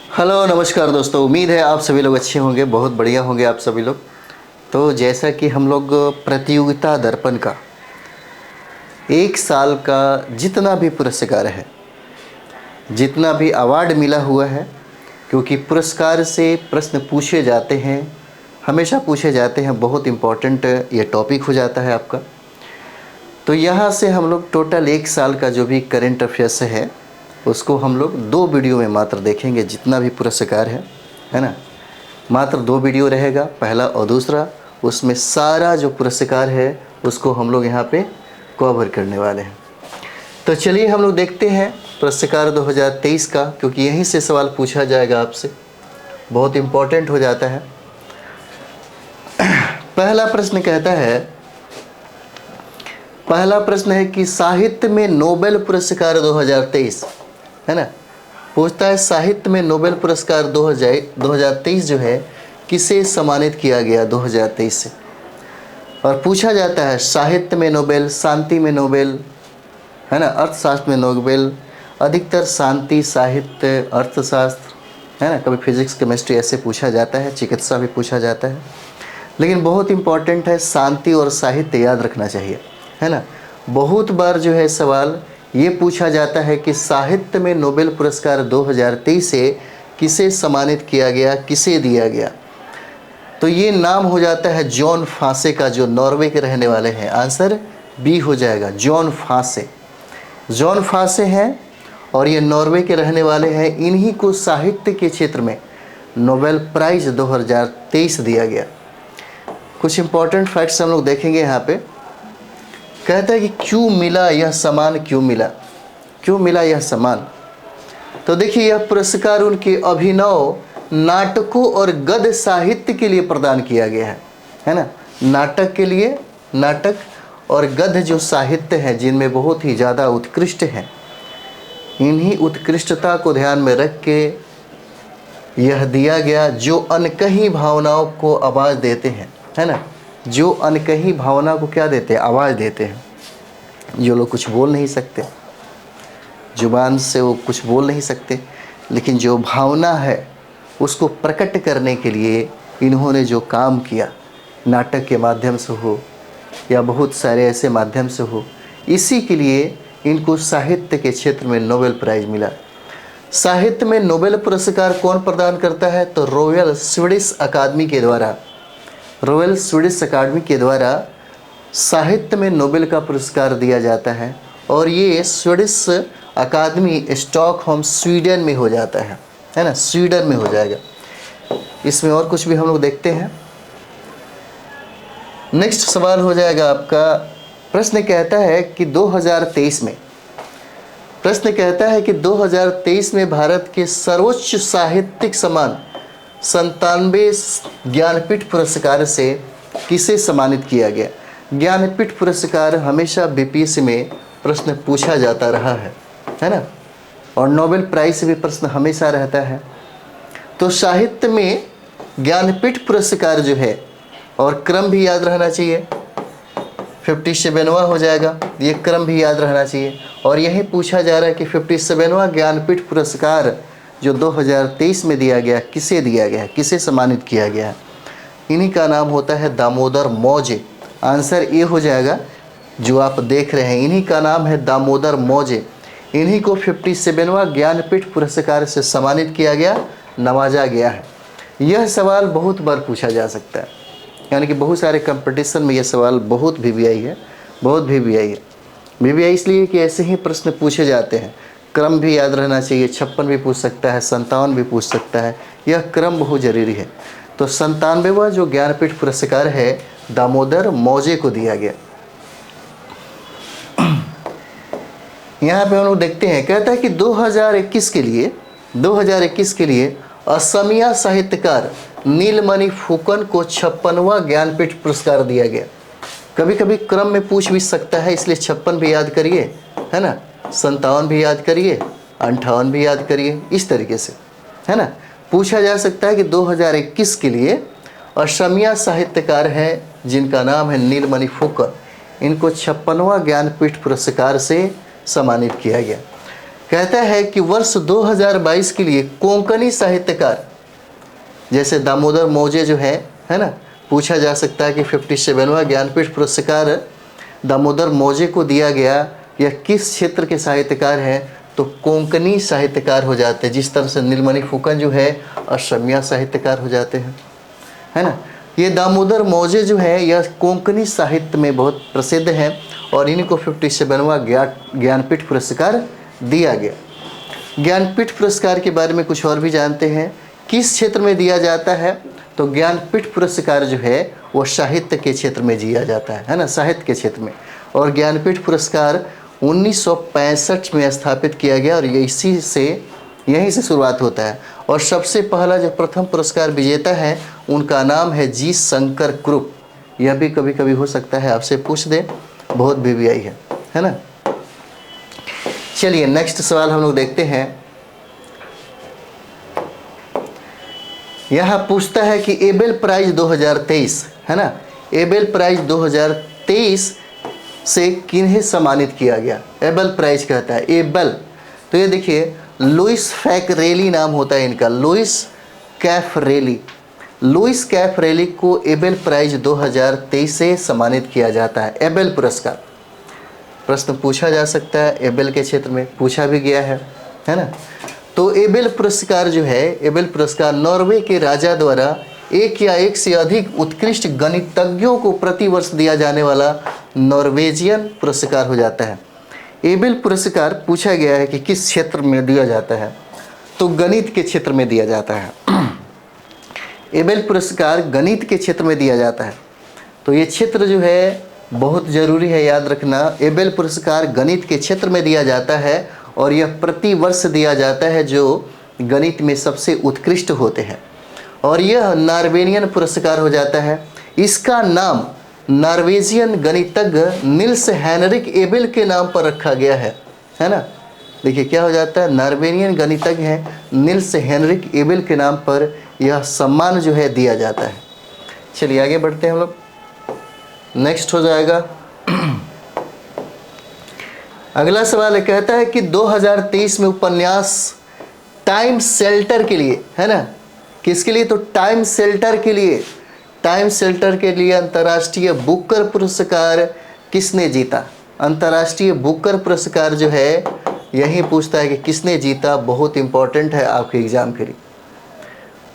Hello नमस्कार दोस्तों, उम्मीद है आप सभी लोग अच्छे होंगे, बहुत बढ़िया होंगे आप सभी लोग। तो जैसा कि हम लोग प्रतियोगिता दर्पण का 1 साल का जितना भी पुरस्कार है, जितना भी अवार्ड मिला हुआ है, क्योंकि पुरस्कार से प्रश्न पूछे जाते हैं, हमेशा पूछे जाते हैं, बहुत इम्पोर्टेंट ये टॉपिक हो जाता है आपका। तो यहाँ से हम लोग टोटल 1 साल का जो भी करेंट अफेयर्स है उसको हम लोग 2 वीडियो में मात्र देखेंगे, जितना भी पुरस्कार है ना। मात्र 2 वीडियो रहेगा, पहला और दूसरा। उसमें सारा जो पुरस्कार है उसको हम लोग यहाँ पे कवर करने वाले हैं। तो चलिए हम लोग देखते हैं पुरस्कार 2023 का, क्योंकि यहीं से सवाल पूछा जाएगा आपसे, बहुत इम्पोर्टेंट हो जाता है। पहला प्रश्न है कि साहित्य में नोबेल पुरस्कार 2023 है ना, पूछता है साहित्य में नोबेल पुरस्कार 2023 जो है किसे सम्मानित किया गया 2023 से। और पूछा जाता है साहित्य में नोबेल, शांति में नोबेल, है ना, अर्थशास्त्र में नोबेल। अधिकतर शांति, साहित्य, अर्थशास्त्र, है ना, कभी फिजिक्स, केमिस्ट्री ऐसे पूछा जाता है, चिकित्सा भी पूछा जाता है। लेकिन बहुत इम्पॉर्टेंट है शांति और साहित्य, याद रखना चाहिए, है ना। बहुत बार जो है सवाल ये पूछा जाता है कि साहित्य में नोबेल पुरस्कार 2023 से किसे सम्मानित किया गया, किसे दिया गया। तो ये नाम हो जाता है जॉन फासे का, जो नॉर्वे के रहने वाले हैं। आंसर बी हो जाएगा, जॉन फासे। जॉन फासे हैं और ये नॉर्वे के रहने वाले हैं। इन्हीं को साहित्य के क्षेत्र में नोबेल प्राइज 2023 दिया गया। कुछ इंपॉर्टेंट फैक्ट्स हम लोग देखेंगे यहाँ पे। कहता है कि क्यों मिला यह सम्मान, क्यों मिला यह सम्मान। तो देखिए, यह पुरस्कार उनके अभिनव, नाटकों और गद्य साहित्य के लिए प्रदान किया गया है ना। नाटक के लिए, नाटक और गद्य जो साहित्य हैं, जिनमें बहुत ही ज़्यादा उत्कृष्ट हैं, इन्हीं उत्कृष्टता को ध्यान में रख के यह दिया गया, जो अनकही भावनाओं को आवाज़ देते हैं, है ना। जो अनकही भावना को क्या देते हैं, आवाज़ देते हैं। जो लोग कुछ बोल नहीं सकते, जुबान से वो कुछ बोल नहीं सकते, लेकिन जो भावना है उसको प्रकट करने के लिए इन्होंने जो काम किया, नाटक के माध्यम से हो या बहुत सारे ऐसे माध्यम से हो, इसी के लिए इनको साहित्य के क्षेत्र में नोबेल प्राइज़ मिला। साहित्य में नोबेल पुरस्कार कौन प्रदान करता है, तो रॉयल स्वीडिश अकादमी के द्वारा, रॉयल स्वीडिश अकादमी के द्वारा साहित्य में नोबेल का पुरस्कार दिया जाता है। और ये स्वीडिश अकादमी स्टॉकहोम, स्वीडन में हो जाता है ना, स्वीडन में हो जाएगा। इसमें और कुछ भी हम लोग देखते हैं। नेक्स्ट सवाल हो जाएगा आपका। प्रश्न कहता है कि 2023 में भारत के सर्वोच्च साहित्यिक सम्मान 97 ज्ञानपीठ पुरस्कार से किसे सम्मानित किया गया। ज्ञानपीठ पुरस्कार हमेशा बीपीएससी में प्रश्न पूछा जाता रहा है ना, और नोबेल प्राइज से भी प्रश्न हमेशा रहता है। तो साहित्य में ज्ञानपीठ पुरस्कार जो है, और क्रम भी याद रहना चाहिए, 57वां हो जाएगा, ये क्रम भी याद रहना चाहिए। और यही पूछा जा रहा है कि 57वां ज्ञानपीठ पुरस्कार जो 2023 में दिया गया, किसे दिया गया, किसे सम्मानित किया गया। इन्हीं का नाम होता है दामोदर मौजे। आंसर ए हो जाएगा, जो आप देख रहे हैं, इन्हीं का नाम है दामोदर मौजे। इन्हीं को 57वां ज्ञानपीठ पुरस्कार से सम्मानित किया गया, नवाजा गया है। यह सवाल बहुत बार पूछा जा सकता है, यानी कि बहुत सारे कंपटीशन में यह सवाल बहुत वीवीआई है, बहुत वीवीआई है। वीवीआई इसलिए कि ऐसे ही प्रश्न पूछे जाते हैं। क्रम भी याद रहना चाहिए, 56 भी पूछ सकता है, 57 भी पूछ सकता है, यह क्रम बहुत ज़रूरी है। तो 97वां जो ज्ञानपीठ पुरस्कार है, दामोदर मौजे को दिया गया। यहाँ पे हम लोग देखते हैं, कहता है कि 2021 के लिए असमिया साहित्यकार नीलमणि फुकन को 56वां ज्ञानपीठ पुरस्कार दिया गया। कभी कभी क्रम में पूछ भी सकता है, इसलिए 56 भी याद करिए, है ना, 57 भी याद करिए, 58 भी याद करिए, इस तरीके से, है ना। पूछा जा सकता है कि 2021 के लिए असमिया साहित्यकार हैं जिनका नाम है नीलमणि फुकन, इनको 56वां ज्ञानपीठ पुरस्कार से सम्मानित किया गया। कहता है कि वर्ष 2022 के लिए कोंकणी साहित्यकार जैसे दामोदर मौजे जो है ना, पूछा जा सकता है कि 57वां ज्ञानपीठ पुरस्कार दामोदर मौजे को दिया गया, यह किस क्षेत्र के साहित्यकार हैं, तो कोंकणी साहित्यकार हो जाते हैं। जिस तरह से नीलमणि फुकन जो है असमिया साहित्यकार हो जाते हैं, है ना। ये दामोदर मौजे जो है यह कोंकणी साहित्य में बहुत प्रसिद्ध हैं और इनको 57वां ज्ञानपीठ पुरस्कार दिया गया। ज्ञानपीठ पुरस्कार के बारे में कुछ और भी जानते हैं। किस क्षेत्र में दिया जाता है, तो ज्ञानपीठ पुरस्कार जो है वो साहित्य के क्षेत्र में दिया जाता है ना, साहित्य के क्षेत्र में। और ज्ञानपीठ पुरस्कार 1965 में स्थापित किया गया और यहीं से शुरुआत होता है। और सबसे पहला जो प्रथम पुरस्कार विजेता है उनका नाम है जी शंकर क्रुप। यह भी कभी कभी हो सकता है आपसे पूछ दे, बहुत BBI है ना। चलिए नेक्स्ट सवाल हम लोग देखते हैं। यहाँ पूछता है कि एबेल प्राइज 2023 है ना, एबेल प्राइज 2023 से किन्हें सम्मानित किया गया। एबेल प्राइज कहता है एबेल, तो ये देखिए लुइस फैकरेली नाम होता है इनका, लुइस कैफरेली। लुइस कैफरेली को एबेल प्राइज 2023 से सम्मानित किया जाता है। एबेल पुरस्कार प्रश्न पूछा जा सकता है, एबेल के क्षेत्र में पूछा भी गया है ना। तो एबेल पुरस्कार जो है, एबेल पुरस्कार नॉर्वे के राजा द्वारा एक या एक से अधिक उत्कृष्ट गणितज्ञों को प्रतिवर्ष दिया जाने वाला नॉर्वेजियन पुरस्कार हो जाता है। एबेल पुरस्कार पूछा गया है कि किस क्षेत्र में दिया जाता है, तो गणित के क्षेत्र में दिया जाता है। एबेल पुरस्कार गणित के क्षेत्र में दिया जाता है, तो ये क्षेत्र जो है बहुत ज़रूरी है याद रखना। एबेल पुरस्कार गणित के क्षेत्र में दिया जाता है और यह प्रति वर्ष दिया जाता है जो गणित में सबसे उत्कृष्ट होते हैं। और यह नॉर्वेजियन पुरस्कार हो जाता है। इसका नाम नॉर्वेजियन गणितज्ञ निल्स हेनरिक एबेल के नाम पर रखा गया है ना। देखिए क्या हो जाता है, नॉर्वेजियन गणितज्ञ हैं निल्स हेनरिक एबेल के नाम पर यह सम्मान जो है दिया जाता है। चलिए आगे बढ़ते हैं हम लोग। नेक्स्ट हो जाएगा अगला सवाल कहता है कि 2023 में उपन्यास टाइम शेल्टर के लिए, है ना, किसके लिए, तो टाइम शेल्टर के लिए, टाइम शेल्टर के लिए अंतर्राष्ट्रीय बुकर पुरस्कार किसने जीता। अंतर्राष्ट्रीय बुकर पुरस्कार जो है यही पूछता है कि किसने जीता, बहुत इंपॉर्टेंट है आपके एग्जाम के लिए।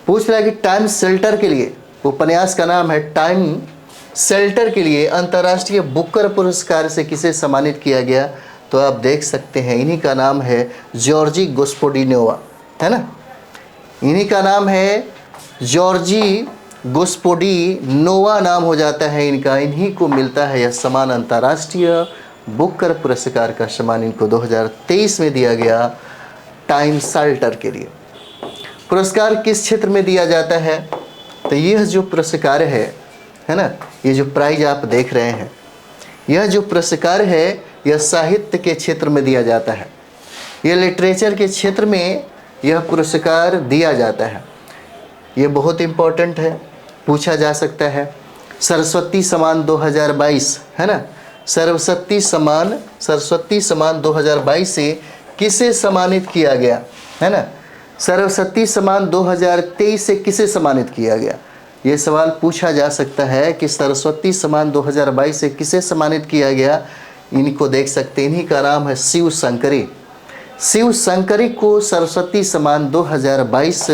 पूछ रहा है कि टाइम शेल्टर के लिए, उपन्यास का नाम है टाइम शेल्टर के लिए अंतर्राष्ट्रीय बुकर पुरस्कार से किसे सम्मानित किया गया, तो आप देख सकते हैं इन्हीं का नाम है जॉर्जी गोस्पोडिनोवा, है ना। इन्हीं का नाम है जॉर्जी गोस्पोडिनोवा नाम हो जाता है इनका। इन्हीं को मिलता है यह सम्मान, अंतर्राष्ट्रीय बुकर पुरस्कार का सम्मान इनको 2023 में दिया गया टाइम शेल्टर के लिए। पुरस्कार किस क्षेत्र में दिया जाता है, तो यह जो पुरस्कार है ना, ये जो प्राइज आप देख रहे हैं, यह जो पुरस्कार है यह साहित्य के क्षेत्र में दिया जाता है। यह लिटरेचर के क्षेत्र में यह पुरस्कार दिया जाता है। ये बहुत इम्पोर्टेंट है, पूछा जा सकता है। सरस्वती सम्मान 2022 है ना, सरस्वती सम्मान 2022 से किसे सम्मानित किया गया, है ना। सरस्वती सम्मान 2023 से किसे सम्मानित किया गया, ये सवाल पूछा जा सकता है कि सरस्वती सम्मान 2022 से किसे सम्मानित किया गया। इनको देख सकते हैं, इन्हीं का नाम है शिव शंकरी। शिव शंकरी को सरस्वती सम्मान 2022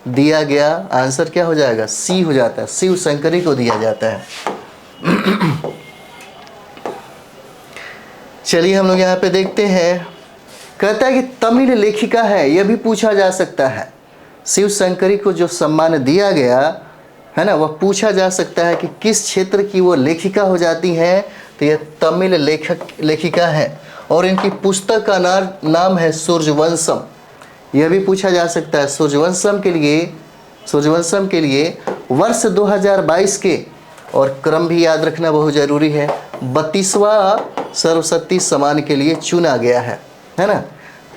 दिया गया। आंसर क्या हो जाएगा, सी हो जाता है, शिव शंकरी को दिया जाता है। चलिए हम लोग यहाँ पे देखते हैं, कहता है कि तमिल लेखिका है, यह भी पूछा जा सकता है। शिव शंकरी को जो सम्मान दिया गया है ना, वह पूछा जा सकता है कि किस क्षेत्र की वो लेखिका हो जाती हैं, तो यह तमिल लेखिका है और इनकी पुस्तक का नाम है सूर्यवंशम। यह भी पूछा जा सकता है। सूर्यवंशम के लिए वर्ष 2022 के, और क्रम भी याद रखना बहुत ज़रूरी है, 32वां सरस्वती सम्मान के लिए चुना गया है ना।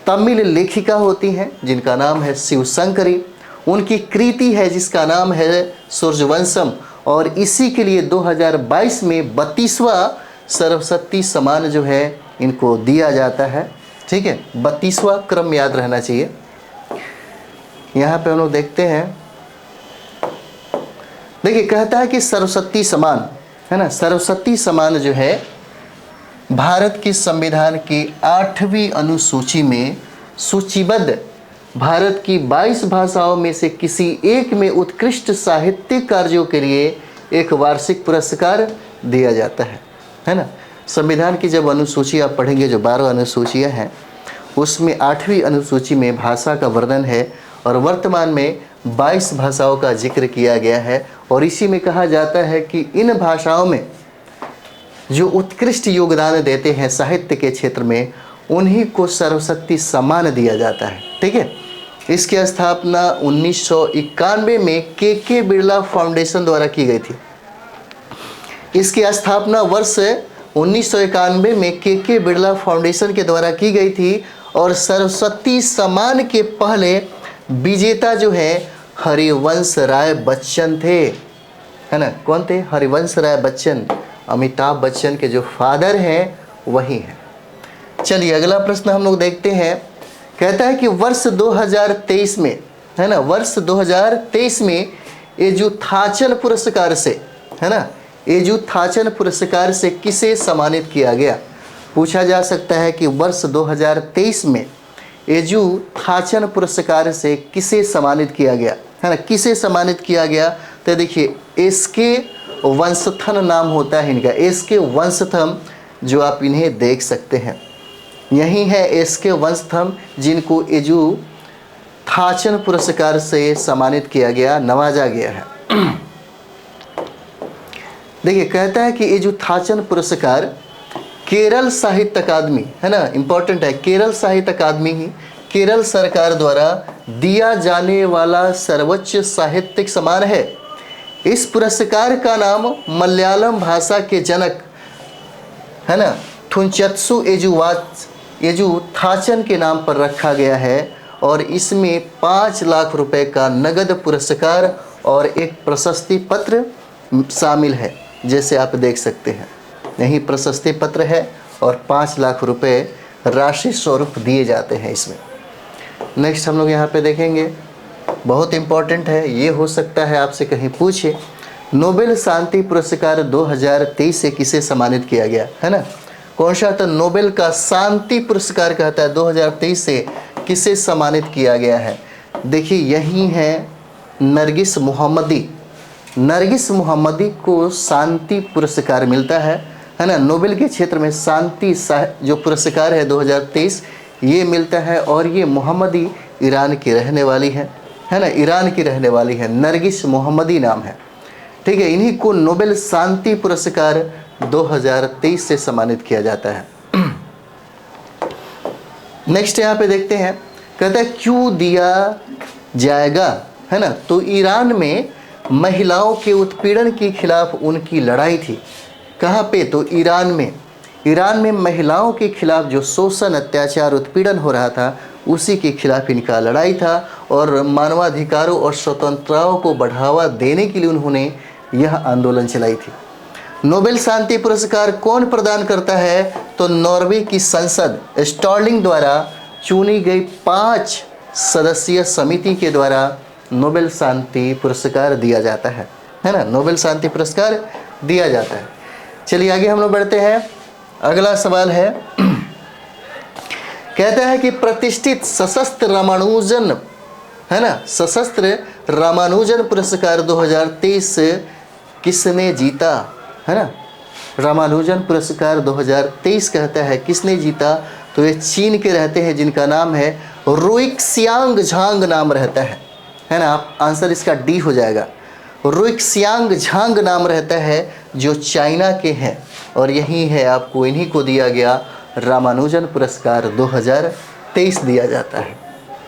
तमिल लेखिका होती हैं जिनका नाम है शिव शंकरी, उनकी कृति है जिसका नाम है सूर्यवंशम, और इसी के लिए 2022 में 32वां सरस्वती सम्मान जो है इनको दिया जाता है। ठीक है, 32वां क्रम याद रहना चाहिए। यहाँ पे हम लोग देखते हैं, देखिए कहता है कि सरस्वती समान, है ना, सरस्वती समान जो है भारत के संविधान की 8वीं अनुसूची में सूचीबद्ध भारत की 22 भाषाओं में से किसी एक में उत्कृष्ट साहित्यिक कार्यों के लिए एक वार्षिक पुरस्कार दिया जाता है ना। संविधान की जब अनुसूची आप पढ़ेंगे, जो 12 अनुसूचियाँ हैं, उसमें 8वीं अनुसूची में भाषा का वर्णन है और वर्तमान में 22 भाषाओं का जिक्र किया गया है। और इसी में कहा जाता है कि इन भाषाओं में जो उत्कृष्ट योगदान देते हैं साहित्य के क्षेत्र में, उन्हीं को सरस्वती सम्मान दिया जाता है। ठीक है, इसकी स्थापना 1991 में के बिरला फाउंडेशन द्वारा की गई थी। इसकी स्थापना वर्ष 1991 में के बिरला फाउंडेशन के द्वारा की गई थी और सरस्वती सम्मान के पहले विजेता जो है हरिवंश राय बच्चन थे, है ना। कौन थे? हरिवंश राय बच्चन, अमिताभ बच्चन के जो फादर हैं वही हैं। चलिए अगला प्रश्न हम लोग देखते हैं। कहता है कि वर्ष 2023 में, है ना, वर्ष 2023 में एजुथाचन पुरस्कार से, है ना, एजुथाचन पुरस्कार से किसे सम्मानित किया गया? पूछा जा सकता है कि वर्ष 2023 में एजुथाचन पुरस्कार से किसे सम्मानित किया गया, है ना, किसे सम्मानित किया गया? तो देखिए एसके वंशथन नाम होता है इनका, एसके वंशथम, जो आप इन्हें देख सकते हैं, यही है एसके वंशथम जिनको एजुथाचन पुरस्कार से सम्मानित किया गया, नवाजा गया है। देखिए कहता है कि एजुथाचन पुरस्कार केरल साहित्य अकादमी, है ना, इंपॉर्टेंट है, केरल साहित्य अकादमी ही केरल सरकार द्वारा दिया जाने वाला सर्वोच्च साहित्यिक सम्मान है। इस पुरस्कार का नाम मलयालम भाषा के जनक, है ना, थुंचत्सु एजुथाचन के नाम पर रखा गया है और इसमें 5 लाख रुपए का नगद पुरस्कार और एक प्रशस्ति पत्र शामिल है, जैसे आप देख सकते हैं, यही प्रशस्ति पत्र है और 5 लाख रुपए राशि स्वरूप दिए जाते हैं इसमें। नेक्स्ट हम लोग यहाँ पे देखेंगे, बहुत इम्पोर्टेंट है, ये हो सकता है आपसे कहीं पूछे, नोबेल शांति पुरस्कार 2023 से किसे सम्मानित किया गया, है ना, कौन सा? तो नोबेल का शांति पुरस्कार कहता है 2023 से किसे सम्मानित किया गया है? देखिए यही है नरगिस मोहम्मदी, नरगिस मोहम्मदी को शांति पुरस्कार मिलता है ना। नोबेल के क्षेत्र में शांति जो पुरस्कार है 2023 ये मिलता है और ये मोहम्मदी ईरान की रहने वाली है ना, ईरान की रहने वाली है, नरगिस मोहम्मदी नाम है। ठीक है, इन्हीं को नोबेल शांति पुरस्कार 2023 से सम्मानित किया जाता है। नेक्स्ट यहाँ पे देखते हैं, कहता है क्यों दिया जाएगा, है ना। तो ईरान में महिलाओं के उत्पीड़न के खिलाफ उनकी लड़ाई थी। कहाँ पे? तो ईरान में महिलाओं के खिलाफ जो शोषण, अत्याचार, उत्पीड़न हो रहा था, उसी के खिलाफ इनका लड़ाई था और मानवाधिकारों और स्वतंत्रताओं को बढ़ावा देने के लिए उन्होंने यह आंदोलन चलाई थी। नोबेल शांति पुरस्कार कौन प्रदान करता है? तो नॉर्वे की संसद स्टॉर्लिंग द्वारा चुनी गई 5 सदस्यीय समिति के द्वारा नोबेल शांति पुरस्कार दिया जाता है ना, नोबेल शांति पुरस्कार दिया जाता है। चलिए आगे हम लोग बढ़ते हैं। अगला सवाल है, कहता है कि प्रतिष्ठित सशस्त्र रामानुजन, है ना, सशस्त्र रामानुजन पुरस्कार 2023 किसने जीता, है ना। रामानुजन पुरस्कार 2023 कहता है किसने जीता? तो ये चीन के रहते हैं जिनका नाम है रुइक्सियांग झांग नाम रहता है ना। आप आंसर इसका डी हो जाएगा। रुइक्सियांग झांग नाम रहता है जो चाइना के हैं और यही है, आपको इन्हीं को दिया गया रामानुजन पुरस्कार 2023 दिया जाता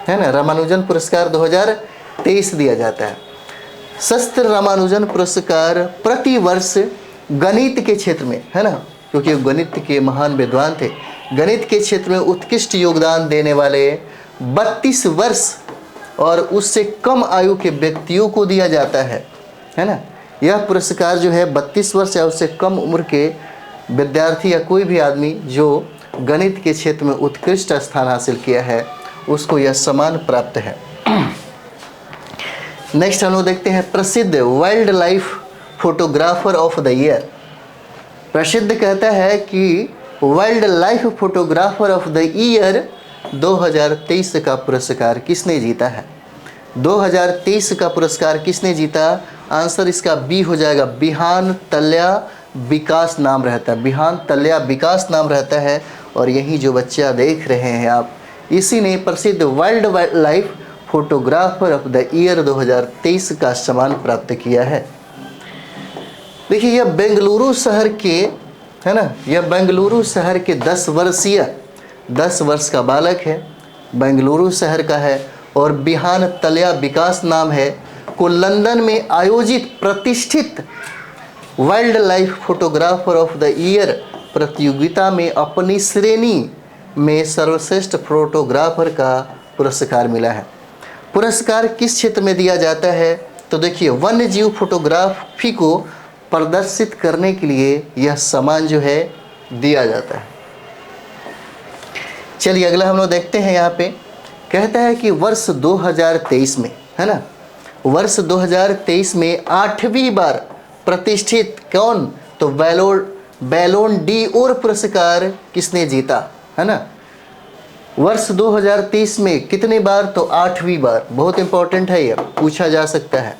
है ना। रामानुजन पुरस्कार 2023 दिया जाता है। शस्त्र रामानुजन पुरस्कार प्रति वर्ष गणित के क्षेत्र में, है ना, क्योंकि गणित के महान विद्वान थे, गणित के क्षेत्र में उत्कृष्ट योगदान देने वाले 32 वर्ष और उससे कम आयु के व्यक्तियों को दिया जाता है ना। यह पुरस्कार जो है 32 वर्ष या उससे कम उम्र के विद्यार्थी या कोई भी आदमी जो गणित के क्षेत्र में उत्कृष्ट स्थान हासिल किया है, उसको यह सम्मान प्राप्त है। नेक्स्ट हम लोग देखते हैं प्रसिद्ध wild life photographer of the year. प्रसिद्ध कहता है कि wild life photographer of the year 2023 का पुरस्कार किसने जीता है? 2023 का पुरस्कार किसने जीता? आंसर इसका बी हो जाएगा, बिहान तल्या विकास नाम रहता है। बिहान तल्या विकास नाम रहता है और यही जो बच्चा देख रहे हैं आप, इसी ने प्रसिद्ध wild life photographer of the year 2023 का सम्मान प्राप्त किया है। देखिए यह बेंगलुरु शहर के है ना, यह बेंगलुरु शहर के 10 वर्ष का बालक है, बेंगलुरु शहर का है और बिहान तल्या विकास नाम है, को लंदन में आयोजित प्रतिष्ठित wild life photographer of the year प्रतियोगिता में अपनी श्रेणी में सर्वश्रेष्ठ फोटोग्राफर का पुरस्कार मिला है। पुरस्कार किस क्षेत्र में दिया जाता है? तो देखिए वन्य जीव फोटोग्राफी को प्रदर्शित करने के लिए यह सम्मान जो है दिया जाता है। चलिए अगला हम लोग देखते हैं। यहाँ पे कहता है कि वर्ष 2023 में, है ना, वर्ष 2023 में 8वीं बार प्रतिष्ठित कौन? तो बैलोन डी ओर पुरस्कार किसने जीता, है ना? वर्ष 2023 में कितनी बार? तो 8वीं बार। बहुत इंपॉर्टेंट है, यह पूछा जा सकता है।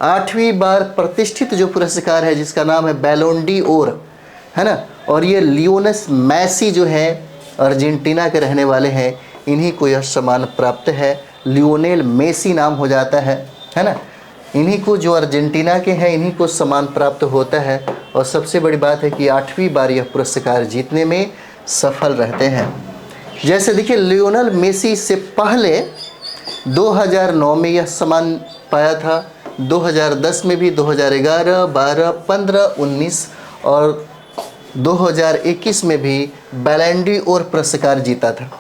8वीं बार प्रतिष्ठित जो पुरस्कार है जिसका नाम है बैलोन डी ओर, है ना, और ये लियोनेस मेसी जो है अर्जेंटीना के रहने वाले हैं, इन्हीं को यह सम्मान प्राप्त है। लियोनेल मेसी नाम हो जाता है ना, इन्हीं को, जो अर्जेंटीना के हैं, इन्हीं को सम्मान प्राप्त होता है। और सबसे बड़ी बात है कि 8वीं बार यह पुरस्कार जीतने में सफल रहते हैं। जैसे देखिए लियोनेल मेसी से पहले 2009 में यह सम्मान पाया था, 2010 में भी, 2011, 12, 15, 19 और 2021 में भी बैलन डी ओर पुरस्कार जीता था।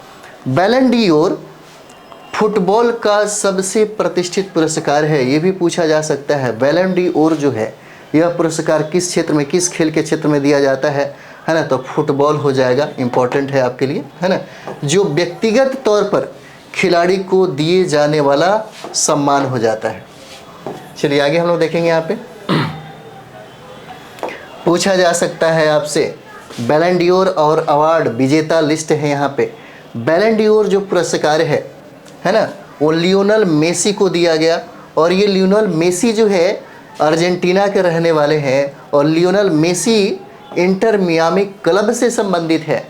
बैलन डी ओर फुटबॉल का सबसे प्रतिष्ठित पुरस्कार है, ये भी पूछा जा सकता है। बैलन डी ओर जो है यह पुरस्कार किस क्षेत्र में, किस खेल के क्षेत्र में दिया जाता है ना, तो फुटबॉल हो जाएगा, इंपॉर्टेंट है आपके लिए, है ना, जो व्यक्तिगत तौर पर खिलाड़ी को दिए जाने वाला सम्मान हो जाता है। चलिए आगे हम लोग देखेंगे। यहाँ पे पूछा जा सकता है आपसे बैलन डी ओर और अवार्ड विजेता लिस्ट है। यहाँ पे बैलन डी ओर जो पुरस्कार है ना, वो लियोनेल मेसी को दिया गया और ये लियोनेल मेसी जो है अर्जेंटीना के रहने वाले हैं और Lionel Messi Inter Miami club से संबंधित है।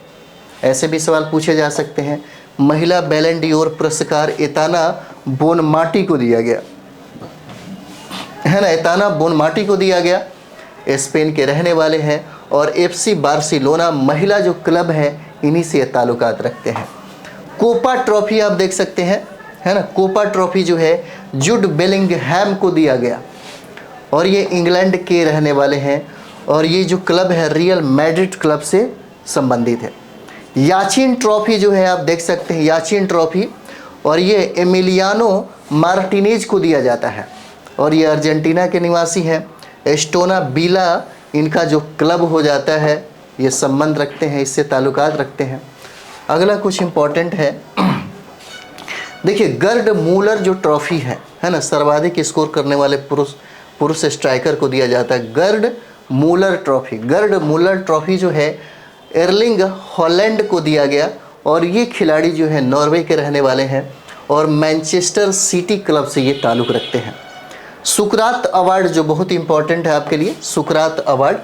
ऐसे भी सवाल पूछे जा सकते हैं। महिला बैलन डी ओर पुरस्कार एताना बोनमाटी को दिया गया, है ना, एताना बोनमाटी को दिया गया, स्पेन के रहने वाले हैं और FC बार्सिलोना महिला जो क्लब है इन्हीं से ताल्लुकात रखते हैं। कोपा ट्रॉफी आप देख सकते हैं, है ना, कोपा ट्रॉफी जो है जुड बेलिंगहैम को दिया गया और ये इंग्लैंड के रहने वाले हैं और ये जो क्लब है रियल मैड्रिड क्लब से संबंधित है। याचिन ट्रॉफी जो है आप देख सकते हैं, याचिन ट्रॉफी, और ये एमिलियानो मार्टिनेज को दिया जाता है और ये अर्जेंटीना के निवासी हैं। एस्टोना बीला इनका जो क्लब हो जाता है, ये संबंध रखते हैं, इससे ताल्लुकात रखते हैं। अगला कुछ इम्पोर्टेंट है, देखिए गर्ड मूलर जो ट्रॉफी है ना, सर्वाधिक स्कोर करने वाले पुरुष स्ट्राइकर को दिया जाता है गर्ड मूलर ट्रॉफी। गर्ड मूलर ट्रॉफी जो है एर्लिंग हॉलैंड को दिया गया और ये खिलाड़ी जो है नॉर्वे के रहने वाले हैं और मैनचेस्टर सिटी क्लब से ये ताल्लुक़ रखते हैं। सुकरात अवार्ड जो बहुत इंपॉर्टेंट है आपके लिए, सुकरात अवार्ड,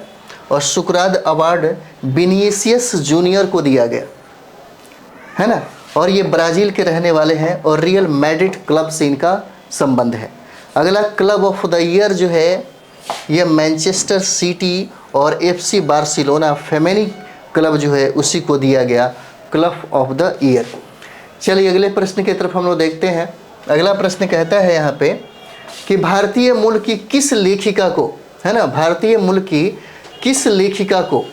और सुकरात अवार्ड विनीसियस जूनियर को दिया गया, है ना, और ये ब्राज़ील के रहने वाले हैं और रियल मैड्रिड क्लब से इनका संबंध है। अगला क्लब ऑफ द ईयर जो है ये मैनचेस्टर सिटी और FC बार्सिलोना फेमेनी क्लब जो है उसी को दिया गया क्लब ऑफ द ईयर। चलिए अगले प्रश्न की तरफ हम लोग देखते हैं। अगला प्रश्न कहता है यहाँ पे कि भारतीय मूल की किस लेखिका को, है ना, भारतीय मूल की किस लेखिका को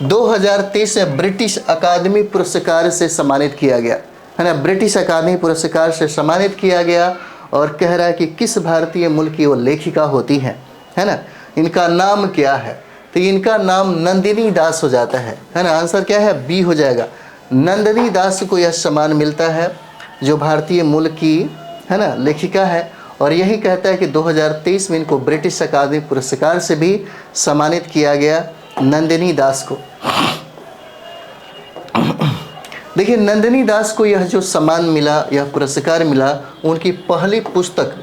2023 में ब्रिटिश अकादमी पुरस्कार से सम्मानित किया गया, है ना, ब्रिटिश अकादमी पुरस्कार से सम्मानित किया गया और कह रहा है कि किस भारतीय मूल की वो लेखिका होती है ना, इनका नाम क्या है? तो इनका नाम नंदिनी दास हो जाता है ना, आंसर क्या है? बी हो जाएगा, नंदिनी दास को यह सम्मान मिलता है, जो भारतीय मूल की है ना लेखिका है, और यही कहता है कि 2023 में इनको ब्रिटिश अकादमी पुरस्कार से भी सम्मानित किया गया, नंदिनी दास को। देखिए, नंदिनी दास को यह जो सम्मान मिला, यह पुरस्कार मिला, उनकी पहली पुस्तक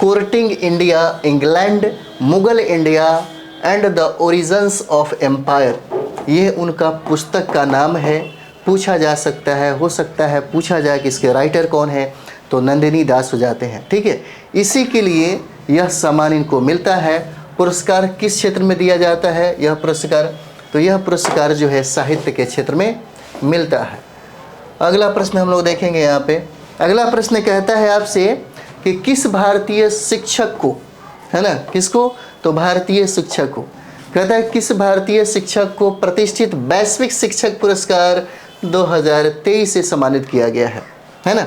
courting India, England, Mughal India and the origins of empire, ये उनका पुस्तक का नाम है। पूछा जा सकता है, हो सकता है पूछा जाए कि इसके राइटर कौन है, तो नंदिनी दास हो जाते हैं। ठीक है, इसी के लिए यह सम्मान इनको मिलता है। पुरस्कार किस क्षेत्र में दिया जाता है यह पुरस्कार? तो यह पुरस्कार जो है साहित्य के क्षेत्र में मिलता है। अगला प्रश्न हम लोग देखेंगे यहाँ पे। अगला प्रश्न कहता है आपसे कि किस भारतीय शिक्षक को, है ना, किसको? तो भारतीय शिक्षक को। कहता है किस भारतीय शिक्षक को प्रतिष्ठित वैश्विक शिक्षक पुरस्कार 2023 से सम्मानित किया गया है ना।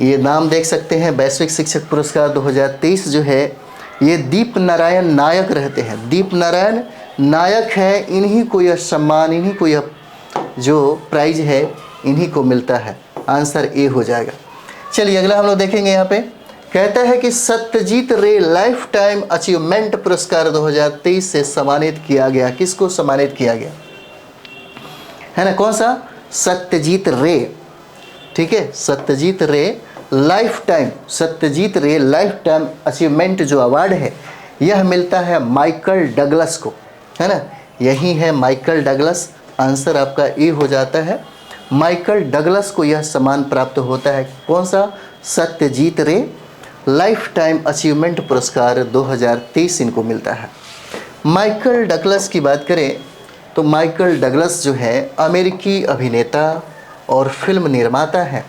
ये नाम देख सकते हैं, वैश्विक शिक्षक पुरस्कार 2023 जो है ये दीप नारायण नायक रहते हैं। दीप नारायण नायक है, इन्हीं को यह सम्मान, इन्हीं को यह जो प्राइज है इन्हीं को मिलता है। आंसर ए हो जाएगा। चलिए अगला हम लोग देखेंगे यहाँ पे। कहता है कि सत्यजीत रे लाइफ टाइम अचीवमेंट पुरस्कार 2023 से सम्मानित किया गया। किसको सम्मानित किया गया है ना? कौन सा? सत्यजीत रे। ठीक है, सत्यजीत रे लाइफ टाइम, सत्यजीत रे लाइफ टाइम अचीवमेंट जो अवार्ड है यह मिलता है माइकल डगलस को, है ना। यही है माइकल डगलस। आंसर आपका ए हो जाता है। माइकल डगलस को यह सम्मान प्राप्त होता है। कौन सा? सत्यजीत रे लाइफ टाइम अचीवमेंट पुरस्कार 2023 इनको मिलता है। माइकल डगलस की बात करें तो माइकल डगलस जो है अमेरिकी अभिनेता और फिल्म निर्माता है।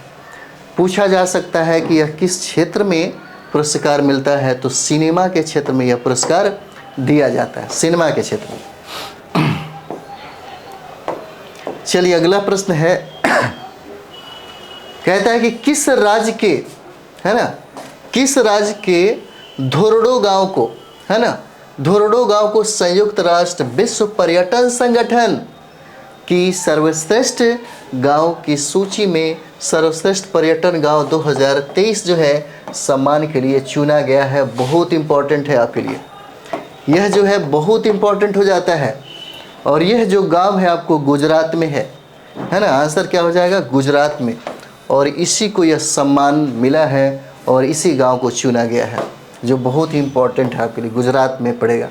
पूछा जा सकता है कि यह किस क्षेत्र में पुरस्कार मिलता है, तो सिनेमा के क्षेत्र में यह पुरस्कार दिया जाता है, सिनेमा के क्षेत्र में। चलिए अगला प्रश्न है। कहता है कि किस राज्य के, है ना, किस राज्य के धोरडो गांव को, है ना, धोरडो गांव को संयुक्त राष्ट्र विश्व पर्यटन संगठन की सर्वश्रेष्ठ गांव की सूची में सर्वश्रेष्ठ पर्यटन गांव 2023 जो है सम्मान के लिए चुना गया है। बहुत इंपॉर्टेंट है आपके लिए, यह जो है बहुत इंपॉर्टेंट हो जाता है। और यह जो गांव है आपको गुजरात में है ना। आंसर क्या हो जाएगा? गुजरात में। और इसी को यह सम्मान मिला है और इसी गांव को चुना गया है, जो बहुत ही इंपॉर्टेंट है आपके लिए, गुजरात में पड़ेगा।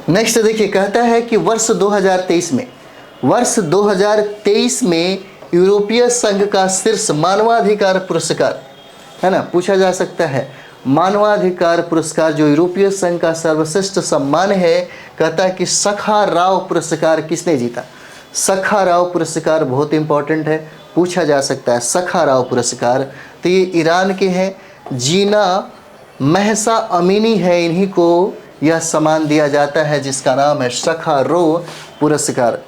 नेक्स्ट देखिए, कहता है कि वर्ष 2023 में यूरोपीय संघ का शीर्ष मानवाधिकार पुरस्कार, है ना, पूछा जा सकता है मानवाधिकार पुरस्कार जो यूरोपीय संघ का सर्वश्रेष्ठ सम्मान है, कहता है कि सखा राव पुरस्कार किसने जीता? सखा राव पुरस्कार बहुत इंपॉर्टेंट है, पूछा जा सकता है। सखा राव पुरस्कार तो ये ईरान के हैं, जीना महसा अमीनी है, इन्हीं को यह सम्मान दिया जाता है जिसका नाम है सखा राव पुरस्कार।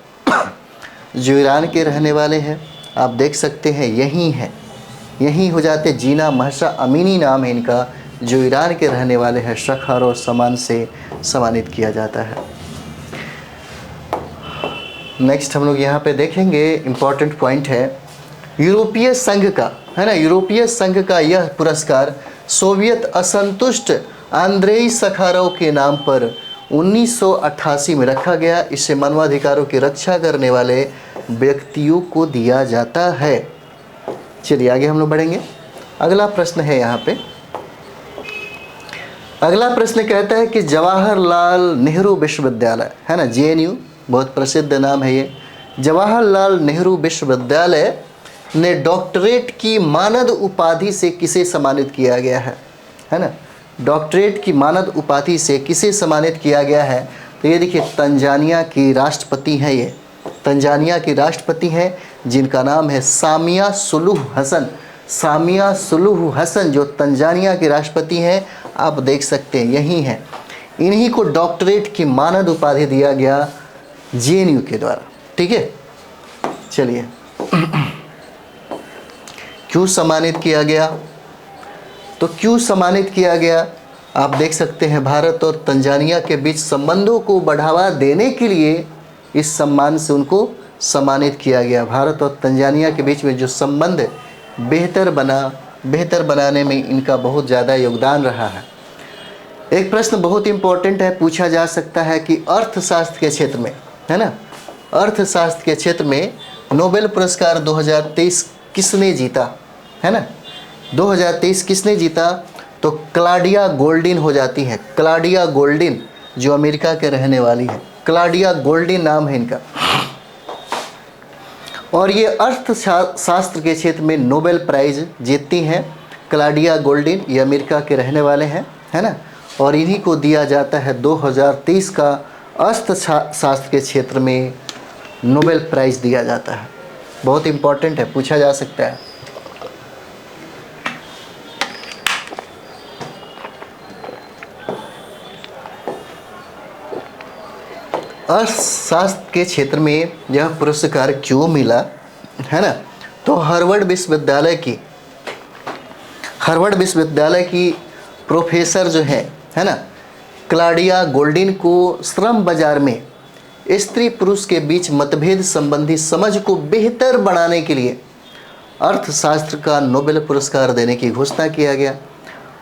जो ईरान के रहने वाले हैं, आप देख सकते हैं यही हैं, यही हो जाते। जीना महसा अमीनी नाम है इनका, जो ईरान के रहने वाले हैं। सखा राव सम्मान से सम्मानित किया जाता है। नेक्स्ट हम लोग यहाँ पे देखेंगे, इम्पॉर्टेंट पॉइंट है यूरोपीय संघ का, है ना। यूरोपीय संघ का यह पुरस्कार सोवियत असंतुष्ट आंद्रेई सखारोव के नाम पर 1988 में रखा गया। इससे मानवाधिकारों की रक्षा करने वाले व्यक्तियों को दिया जाता है। चलिए आगे हम लोग बढ़ेंगे। अगला प्रश्न है यहाँ पे। अगला प्रश्न कहता है कि जवाहरलाल नेहरू विश्वविद्यालय, है ना, JNU, बहुत प्रसिद्ध नाम है ये। जवाहरलाल नेहरू विश्वविद्यालय ने डॉक्टरेट की मानद उपाधि से किसे सम्मानित किया गया है ना। डॉक्टरेट की मानद उपाधि से किसे सम्मानित किया गया है? तो ये देखिए, तंजानिया की राष्ट्रपति हैं। ये तंजानिया की राष्ट्रपति हैं जिनका नाम है सामिया सुलूह हसन। सामिया सुलूह हसन जो तंजानिया के राष्ट्रपति हैं, आप देख सकते हैं यही हैं। इन्हीं को डॉक्टरेट की मानद उपाधि दिया गया JNU के द्वारा। ठीक है, चलिए क्यों सम्मानित किया गया? तो क्यों सम्मानित किया गया आप देख सकते हैं। भारत और तंजानिया के बीच संबंधों को बढ़ावा देने के लिए इस सम्मान से उनको सम्मानित किया गया। भारत और तंजानिया के बीच में जो संबंध बेहतर बनाने में इनका बहुत ज़्यादा योगदान रहा है। एक प्रश्न बहुत इम्पोर्टेंट है, पूछा जा सकता है कि अर्थशास्त्र के क्षेत्र में, है ना, अर्थशास्त्र के क्षेत्र में नोबेल पुरस्कार 2023 किसने जीता, है ना, 2023 किसने जीता? तो क्लाडिया गोल्डिन हो जाती है। क्लाडिया गोल्डिन जो अमेरिका के रहने वाली है, क्लाडिया गोल्डिन नाम है इनका। और ये अर्थशास्त्र के क्षेत्र में नोबेल प्राइज़ जीतती हैं क्लाडिया गोल्डिन, ये अमेरिका के रहने वाले हैं, है ना। और इन्हीं को दिया जाता है 2023 का अर्थशास्त्र के क्षेत्र में नोबेल प्राइज़ दिया जाता है। बहुत इम्पोर्टेंट है, पूछा जा सकता है। अर्थशास्त्र के क्षेत्र में यह पुरस्कार क्यों मिला, है ना? तो हार्वर्ड विश्वविद्यालय की प्रोफेसर जो है ना, क्लाडिया गोल्डिन को श्रम बाजार में स्त्री पुरुष के बीच मतभेद संबंधी समझ को बेहतर बनाने के लिए अर्थशास्त्र का नोबेल पुरस्कार देने की घोषणा किया गया।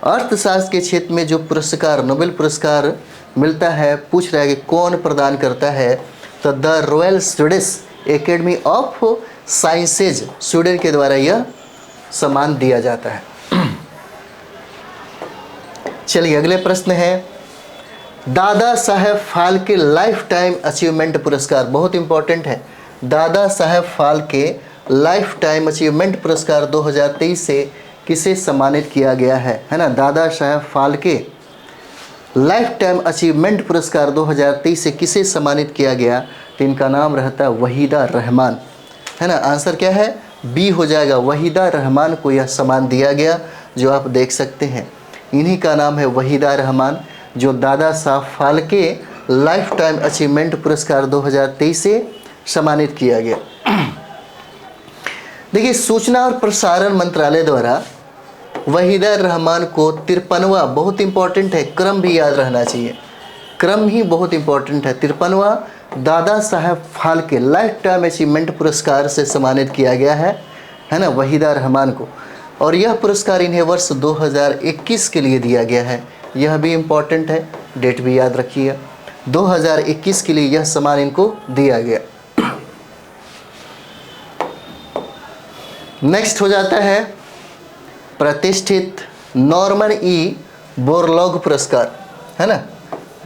अर्थशास्त्र के क्षेत्र में जो पुरस्कार, नोबेल पुरस्कार मिलता है, पूछ रहा है कि कौन प्रदान करता है? तो the royal Swedish academy of sciences, Sweden के द्वारा यह सम्मान दिया जाता है। चलिए अगले प्रश्न है, Dada Saheb Phalke life time achievement पुरस्कार, बहुत इंपॉर्टेंट है। Dada Saheb Phalke life time achievement पुरस्कार 2023 से किसे सम्मानित किया गया है ना? Dada Saheb Phalke life time achievement पुरस्कार 2023 से किसे सम्मानित किया गया? तो इनका नाम रहता है वहीदा रहमान, है ना। आंसर क्या है? बी हो जाएगा। वहीदा रहमान को यह सम्मान दिया गया, जो आप देख सकते हैं। इन्हीं का नाम है वहीदा रहमान, जो Dada Saheb Phalke life time achievement पुरस्कार 2023 से सम्मानित किया गया। देखिए, सूचना और प्रसारण मंत्रालय द्वारा वहीदा रहमान को 53वां, बहुत इंपॉर्टेंट है, क्रम भी याद रहना चाहिए, क्रम ही बहुत इंपॉर्टेंट है, 53वां Dada Saheb Phalke life time achievement पुरस्कार से सम्मानित किया गया है ना, वहीदा रहमान को। और यह पुरस्कार इन्हें वर्ष 2021 के लिए दिया गया है। यह भी इम्पॉर्टेंट है, डेट भी याद रखिएगा, 2021 के लिए यह सम्मान इनको दिया गया। नेक्स्ट हो जाता है प्रतिष्ठित नॉर्मन ई बोरलॉग पुरस्कार, है ना।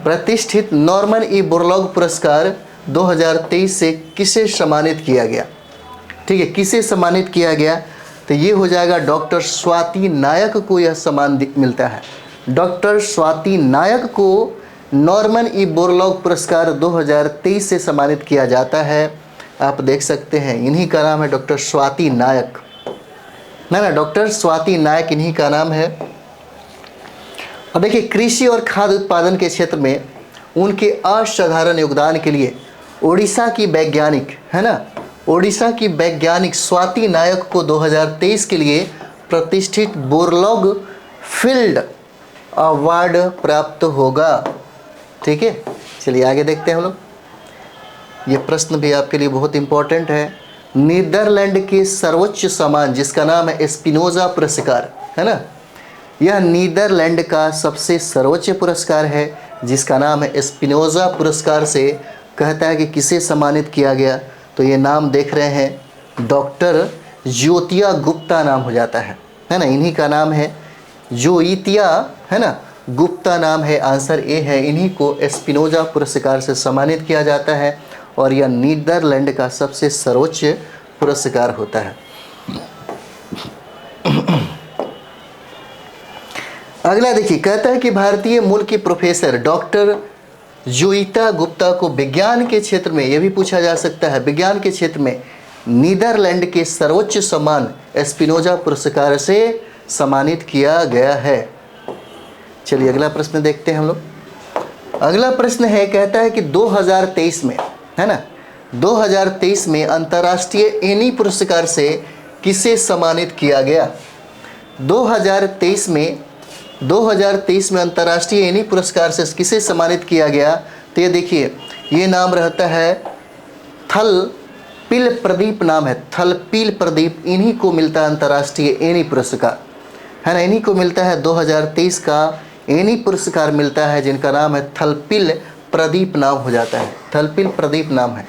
प्रतिष्ठित नॉर्मन ई बोरलॉग पुरस्कार 2023 से किसे सम्मानित किया गया? ठीक है, किसे सम्मानित किया गया? तो ये हो जाएगा डॉक्टर स्वाति नायक को यह सम्मान मिलता है। डॉक्टर स्वाति नायक को नॉर्मन ई बोरलॉग पुरस्कार 2023 से सम्मानित किया जाता है। आप देख सकते हैं, इन्हीं का नाम है डॉक्टर स्वाति नायक, ना डॉक्टर स्वाति नायक इन्हीं का नाम है। और देखिए, कृषि और खाद्य उत्पादन के क्षेत्र में उनके असाधारण योगदान के लिए ओडिशा की वैज्ञानिक, है ना, ओडिशा की वैज्ञानिक स्वाति नायक को 2023 के लिए प्रतिष्ठित बोरलॉग फील्ड अवार्ड प्राप्त होगा। ठीक है, चलिए आगे देखते हैं हम लोग। ये प्रश्न भी आपके लिए बहुत इंपॉर्टेंट है। नीदरलैंड के सर्वोच्च सम्मान जिसका नाम है स्पिनोजा पुरस्कार, है ना, यह नीदरलैंड का सबसे सर्वोच्च पुरस्कार है जिसका नाम है स्पिनोजा पुरस्कार से कहता है कि किसे सम्मानित किया गया? तो ये नाम देख रहे हैं, डॉक्टर ज्योतिया गुप्ता नाम हो जाता है ना, इन्हीं का नाम है ज्योतिया, है ना, गुप्ता नाम है। आंसर ए है, इन्हीं को स्पिनोजा पुरस्कार से सम्मानित किया जाता है और यह नीदरलैंड का सबसे सर्वोच्च पुरस्कार होता है। अगला देखिए, कहता है कि भारतीय मूल की प्रोफेसर डॉक्टर ज्योतिया गुप्ता को विज्ञान के क्षेत्र में, यह भी पूछा जा सकता है, विज्ञान के क्षेत्र में नीदरलैंड के सर्वोच्च सम्मान स्पिनोजा पुरस्कार से सम्मानित किया गया है। चलिए अगला प्रश्न देखते हैं हम लोग। अगला प्रश्न है, कहता है कि 2023 में, है ना, 2023 में अंतर्राष्ट्रीय एनी पुरस्कार से किसे सम्मानित किया गया? 2023 में अंतर्राष्ट्रीय एनी पुरस्कार से किसे सम्मानित किया गया? तो ये देखिए, ये नाम रहता है थलपिल प्रदीप नाम है, थलपिल प्रदीप, इन्हीं को मिलता है अंतर्राष्ट्रीय एनी पुरस्कार, है ना। इन्हीं को मिलता है 2023 का एनी पुरस्कार मिलता है, जिनका नाम है थलपिल प्रदीप नाम हो जाता है, थलपिल प्रदीप नाम है।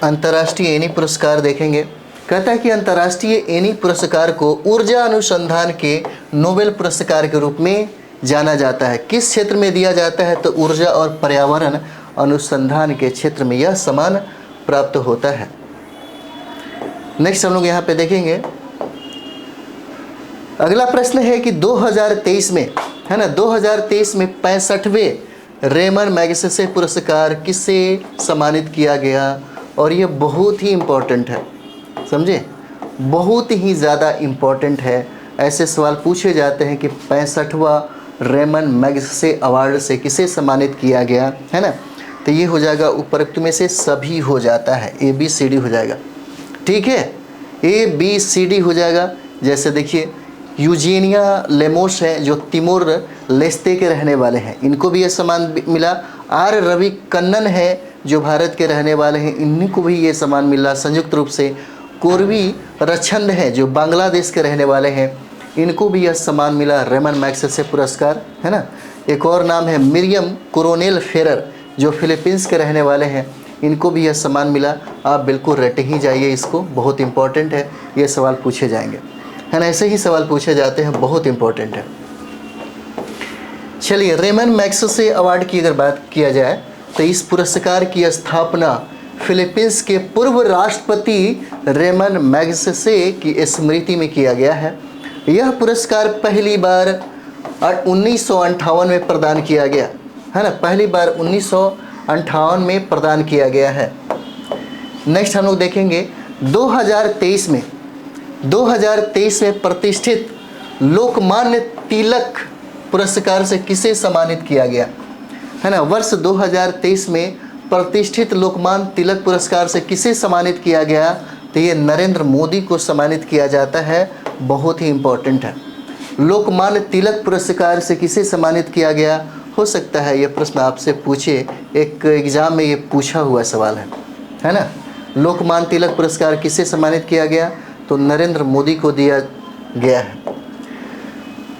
अंतर्राष्ट्रीय एनी पुरस्कार देखेंगे, कहता है कि अंतर्राष्ट्रीय एनी पुरस्कार को ऊर्जा अनुसंधान के नोबेल पुरस्कार के रूप में जाना जाता है। किस क्षेत्र में दिया जाता है? तो ऊर्जा और पर्यावरण अनुसंधान के क्षेत्र में यह सम्मान प्राप्त होता है। नेक्स्ट हम लोग यहाँ पे देखेंगे, अगला प्रश्न है कि 2023 में, है ना, 2023 में 65वें रेमन मैगसेसे पुरस्कार किसे सम्मानित किया गया? और ये बहुत ही इम्पोर्टेंट है, समझे, बहुत ही ज़्यादा इम्पोर्टेंट है। ऐसे सवाल पूछे जाते हैं कि 65वां रेमन मैगसेसे अवार्ड से किसे सम्मानित किया गया, है ना। तो ये हो जाएगा उपरोक्त में से सभी हो जाता है, ABCD हो जाएगा, ठीक है, ABCD हो जाएगा। जैसे देखिए यूजेनिया लेमोस है जो तिमोर लेस्ते के रहने वाले हैं, इनको भी यह सम्मान मिला। R रवि कन्नन है जो भारत के रहने वाले हैं, इन्हीं को भी ये सम्मान मिला संयुक्त रूप से। कोरवी रचंद है जो बांग्लादेश के रहने वाले हैं, इनको भी यह सम्मान मिला रेमन मैगसेसे पुरस्कार, है ना। एक और नाम है मिरियम कोरोनेल फेरर जो फिलीपींस के रहने वाले हैं, इनको भी यह सम्मान मिला। आप बिल्कुल रटे ही जाइए इसको, बहुत इंपॉर्टेंट है, ये सवाल पूछे जाएंगे, है ना, ऐसे ही सवाल पूछे जाते हैं, बहुत इंपॉर्टेंट है। चलिए, रेमन मैगसेसे अवार्ड की अगर बात किया जाए तो इस पुरस्कार की स्थापना फिलीपींस के पूर्व राष्ट्रपति रेमन मैगसेसे की स्मृति में किया गया है। यह पुरस्कार पहली बार 1958 में प्रदान किया गया, है ना, पहली बार 1958 में प्रदान किया गया है। नेक्स्ट हम लोग देखेंगे 2023 में प्रतिष्ठित लोकमान्य तिलक पुरस्कार से किसे सम्मानित किया गया, है ना। वर्ष 2023 में प्रतिष्ठित लोकमान्य तिलक पुरस्कार से किसे सम्मानित किया गया? तो ये नरेंद्र मोदी को सम्मानित किया जाता है, बहुत ही इम्पोर्टेंट है। लोकमान्य तिलक पुरस्कार से किसे सम्मानित किया गया? हो सकता है ये प्रश्न आपसे पूछे, एक एग्जाम में ये पूछा हुआ सवाल है ना। लोकमान्य तिलक पुरस्कार किसे सम्मानित किया गया? तो नरेंद्र मोदी को दिया गया है।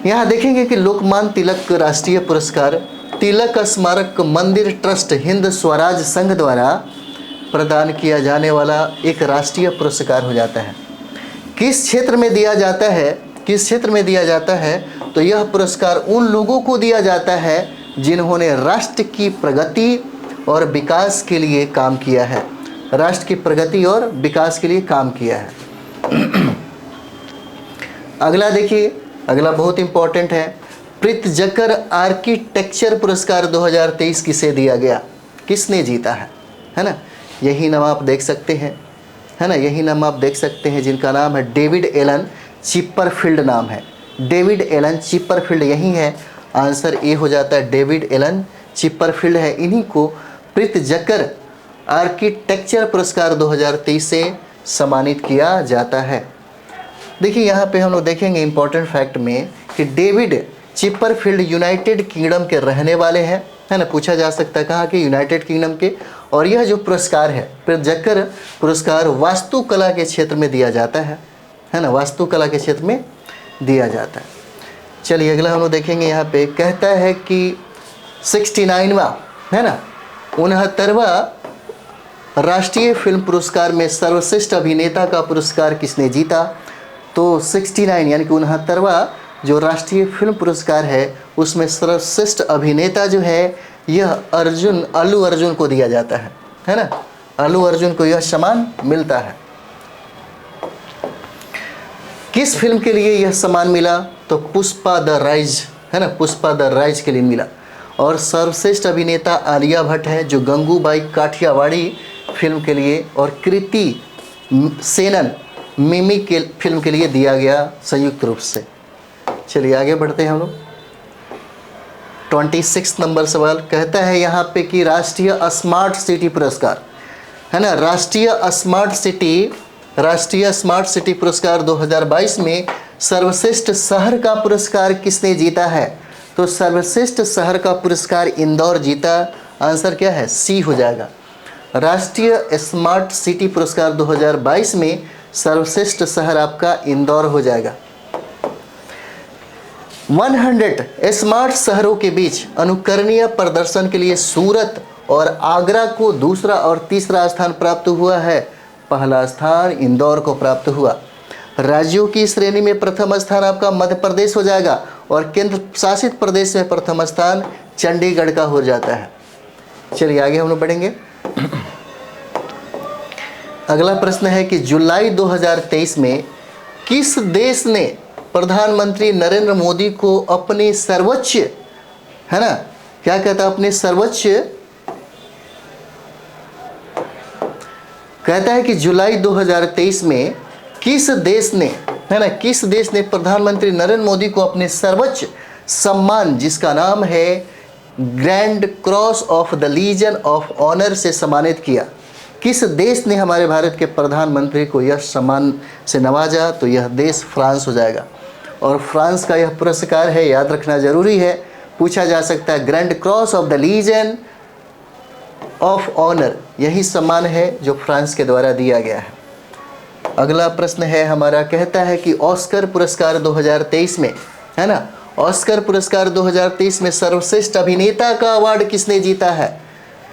यहाँ देखेंगे कि लोकमान्य तिलक राष्ट्रीय पुरस्कार तिलक स्मारक मंदिर ट्रस्ट हिंद स्वराज संघ द्वारा प्रदान किया जाने वाला एक राष्ट्रीय पुरस्कार हो जाता है। किस क्षेत्र में दिया जाता है? किस क्षेत्र में दिया जाता है? तो यह पुरस्कार उन लोगों को दिया जाता है जिन्होंने राष्ट्र की प्रगति और विकास के लिए काम किया है, राष्ट्र की प्रगति और विकास के लिए काम किया है। अगला देखिए, अगला बहुत इंपॉर्टेंट है, प्रित्जकर आर्किटेक्चर पुरस्कार 2023 किसे दिया गया? किसने जीता है ना। यही नाम आप देख सकते हैं, है ना, यही नाम आप देख सकते हैं, जिनका नाम है डेविड एलन चिपरफील्ड नाम है, डेविड एलन चिपरफील्ड, यही है आंसर ए हो जाता है, डेविड एलन चिपरफील्ड है। इन्हीं को प्रित्जकर आर्किटेक्चर पुरस्कार 2023 से सम्मानित किया जाता है। देखिए यहाँ पे हम लोग देखेंगे इंपॉर्टेंट फैक्ट में कि डेविड चिपरफील्ड यूनाइटेड किंगडम के रहने वाले हैं, है ना, पूछा जा सकता है कहाँ के? यूनाइटेड किंगडम के। और यह जो पुरस्कार है प्रित्जकर पुरस्कार वास्तुकला के क्षेत्र में दिया जाता है ना, वास्तुकला के क्षेत्र में दिया जाता है। चलिए अगला हम लोग देखेंगे, यहाँ पे कहता है कि 69वां, है ना, 69वां राष्ट्रीय फिल्म पुरस्कार में सर्वश्रेष्ठ अभिनेता का पुरस्कार किसने जीता? तो 69 यानी कि 69वां जो राष्ट्रीय फिल्म पुरस्कार है उसमें सर्वश्रेष्ठ अभिनेता जो है यह अल्लू अर्जुन को दिया जाता है ना, अल्लू अर्जुन को यह सम्मान मिलता है। किस फिल्म के लिए यह सम्मान मिला? तो पुष्पा द राइज, है ना, पुष्पा द राइज के लिए मिला। और सर्वश्रेष्ठ अभिनेता आलिया भट्ट है जो गंगूबाई काठियावाड़ी फिल्म के लिए, और कृति सेनन मिमी के फिल्म के लिए दिया गया संयुक्त रूप से। चलिए आगे बढ़ते हैं हम लोग। 26 नंबर सवाल कहता है यहाँ पे कि राष्ट्रीय स्मार्ट सिटी पुरस्कार, है ना, राष्ट्रीय स्मार्ट सिटी पुरस्कार 2022 में सर्वश्रेष्ठ शहर का पुरस्कार किसने जीता है? तो सर्वश्रेष्ठ शहर का पुरस्कार इंदौर जीता। आंसर क्या है? सी हो जाएगा। राष्ट्रीय स्मार्ट सिटी पुरस्कार 2022 में सर्वश्रेष्ठ शहर आपका इंदौर हो जाएगा। 100 स्मार्ट शहरों के बीच अनुकरणीय प्रदर्शन के लिए सूरत और आगरा को दूसरा और तीसरा स्थान प्राप्त हुआ है। पहला स्थान इंदौर को प्राप्त हुआ। राज्यों की श्रेणी में प्रथम स्थान आपका मध्य प्रदेश हो जाएगा और केंद्र शासित प्रदेश में प्रथम स्थान चंडीगढ़ का हो जाता है। चलिए आगे हम लोग बढ़ेंगे। अगला प्रश्न है कि जुलाई 2023 में किस देश ने प्रधानमंत्री नरेंद्र मोदी को अपने सर्वोच्च, है ना, क्या कहता है, अपने सर्वोच्च, कहता है कि जुलाई 2023 में किस देश ने, है ना, किस देश ने प्रधानमंत्री नरेंद्र मोदी को अपने सर्वोच्च सम्मान जिसका नाम है Grand Cross of the Legion of Honour से सम्मानित किया। किस देश ने हमारे भारत के प्रधानमंत्री को यह सम्मान से नवाजा? तो यह देश फ्रांस हो जाएगा। और फ्रांस का यह पुरस्कार है, याद रखना जरूरी है, पूछा जा सकता है। Grand Cross of the Legion of Honour, यही सम्मान है जो फ्रांस के द्वारा दिया गया है। अगला प्रश्न है हमारा, कहता है कि ऑस्कर पुरस्कार 2023 में, है ना, ऑस्कर पुरस्कार 2023 में सर्वश्रेष्ठ अभिनेता का अवार्ड किसने जीता है?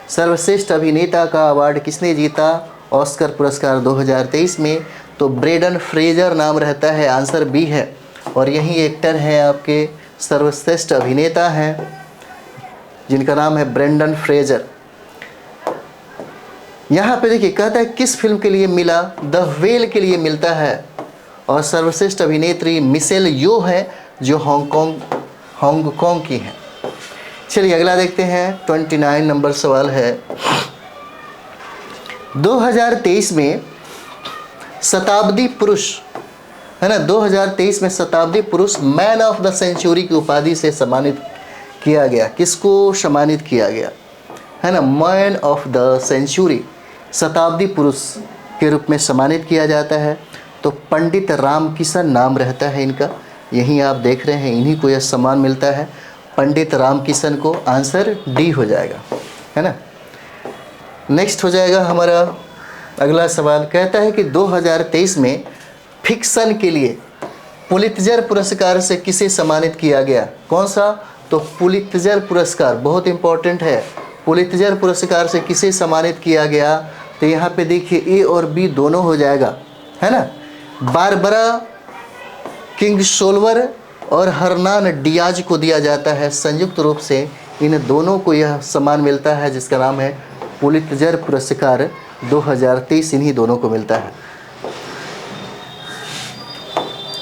सर्वश्रेष्ठ अभिनेता का अवार्ड किसने जीता ऑस्कर पुरस्कार 2023 में? तो ब्रेंडन फ्रेजर नाम रहता है, आंसर बी है। और यही एक्टर हैं आपके सर्वश्रेष्ठ अभिनेता हैं जिनका नाम है ब्रेंडन फ्रेजर। यहाँ पे देखिए, कहता है किस फिल्म के लिए मिला? द व्हेल के लिए मिलता है। और सर्वश्रेष्ठ अभिनेत्री मिशेल यो है जो हांगकांग की हैं। चलिए अगला देखते हैं। 29 नंबर सवाल है, 2023 में शताब्दी पुरुष, है ना, 2023 में शताब्दी पुरुष मैन ऑफ द सेंचुरी की उपाधि से सम्मानित किया गया। किसको सम्मानित किया गया, है ना? मैन ऑफ द सेंचुरी, शताब्दी पुरुष के रूप में सम्मानित किया जाता है। तो पंडित रामकिशन नाम रहता है इनका, यहीं आप देख रहे हैं, इन्हीं को यह सम्मान मिलता है, पंडित रामकिशन को। आंसर डी हो जाएगा, है ना। नेक्स्ट हो जाएगा हमारा अगला सवाल, कहता है कि 2023 में फिक्शन के लिए पुलित्जर पुरस्कार से किसे सम्मानित किया गया? कौन सा? तो पुलित्जर पुरस्कार बहुत इंपॉर्टेंट है। पुलित्जर पुरस्कार से किसे सम्मानित किया गया? तो यहाँ पे देखिए ए और बी दोनों हो जाएगा, है ना। बारबरा किंगसोल्वर और हरनान डियाज को दिया जाता है संयुक्त रूप से। इन दोनों को यह सम्मान मिलता है जिसका नाम है पुलित्जर पुरस्कार 2023, इन्हीं दोनों को मिलता है।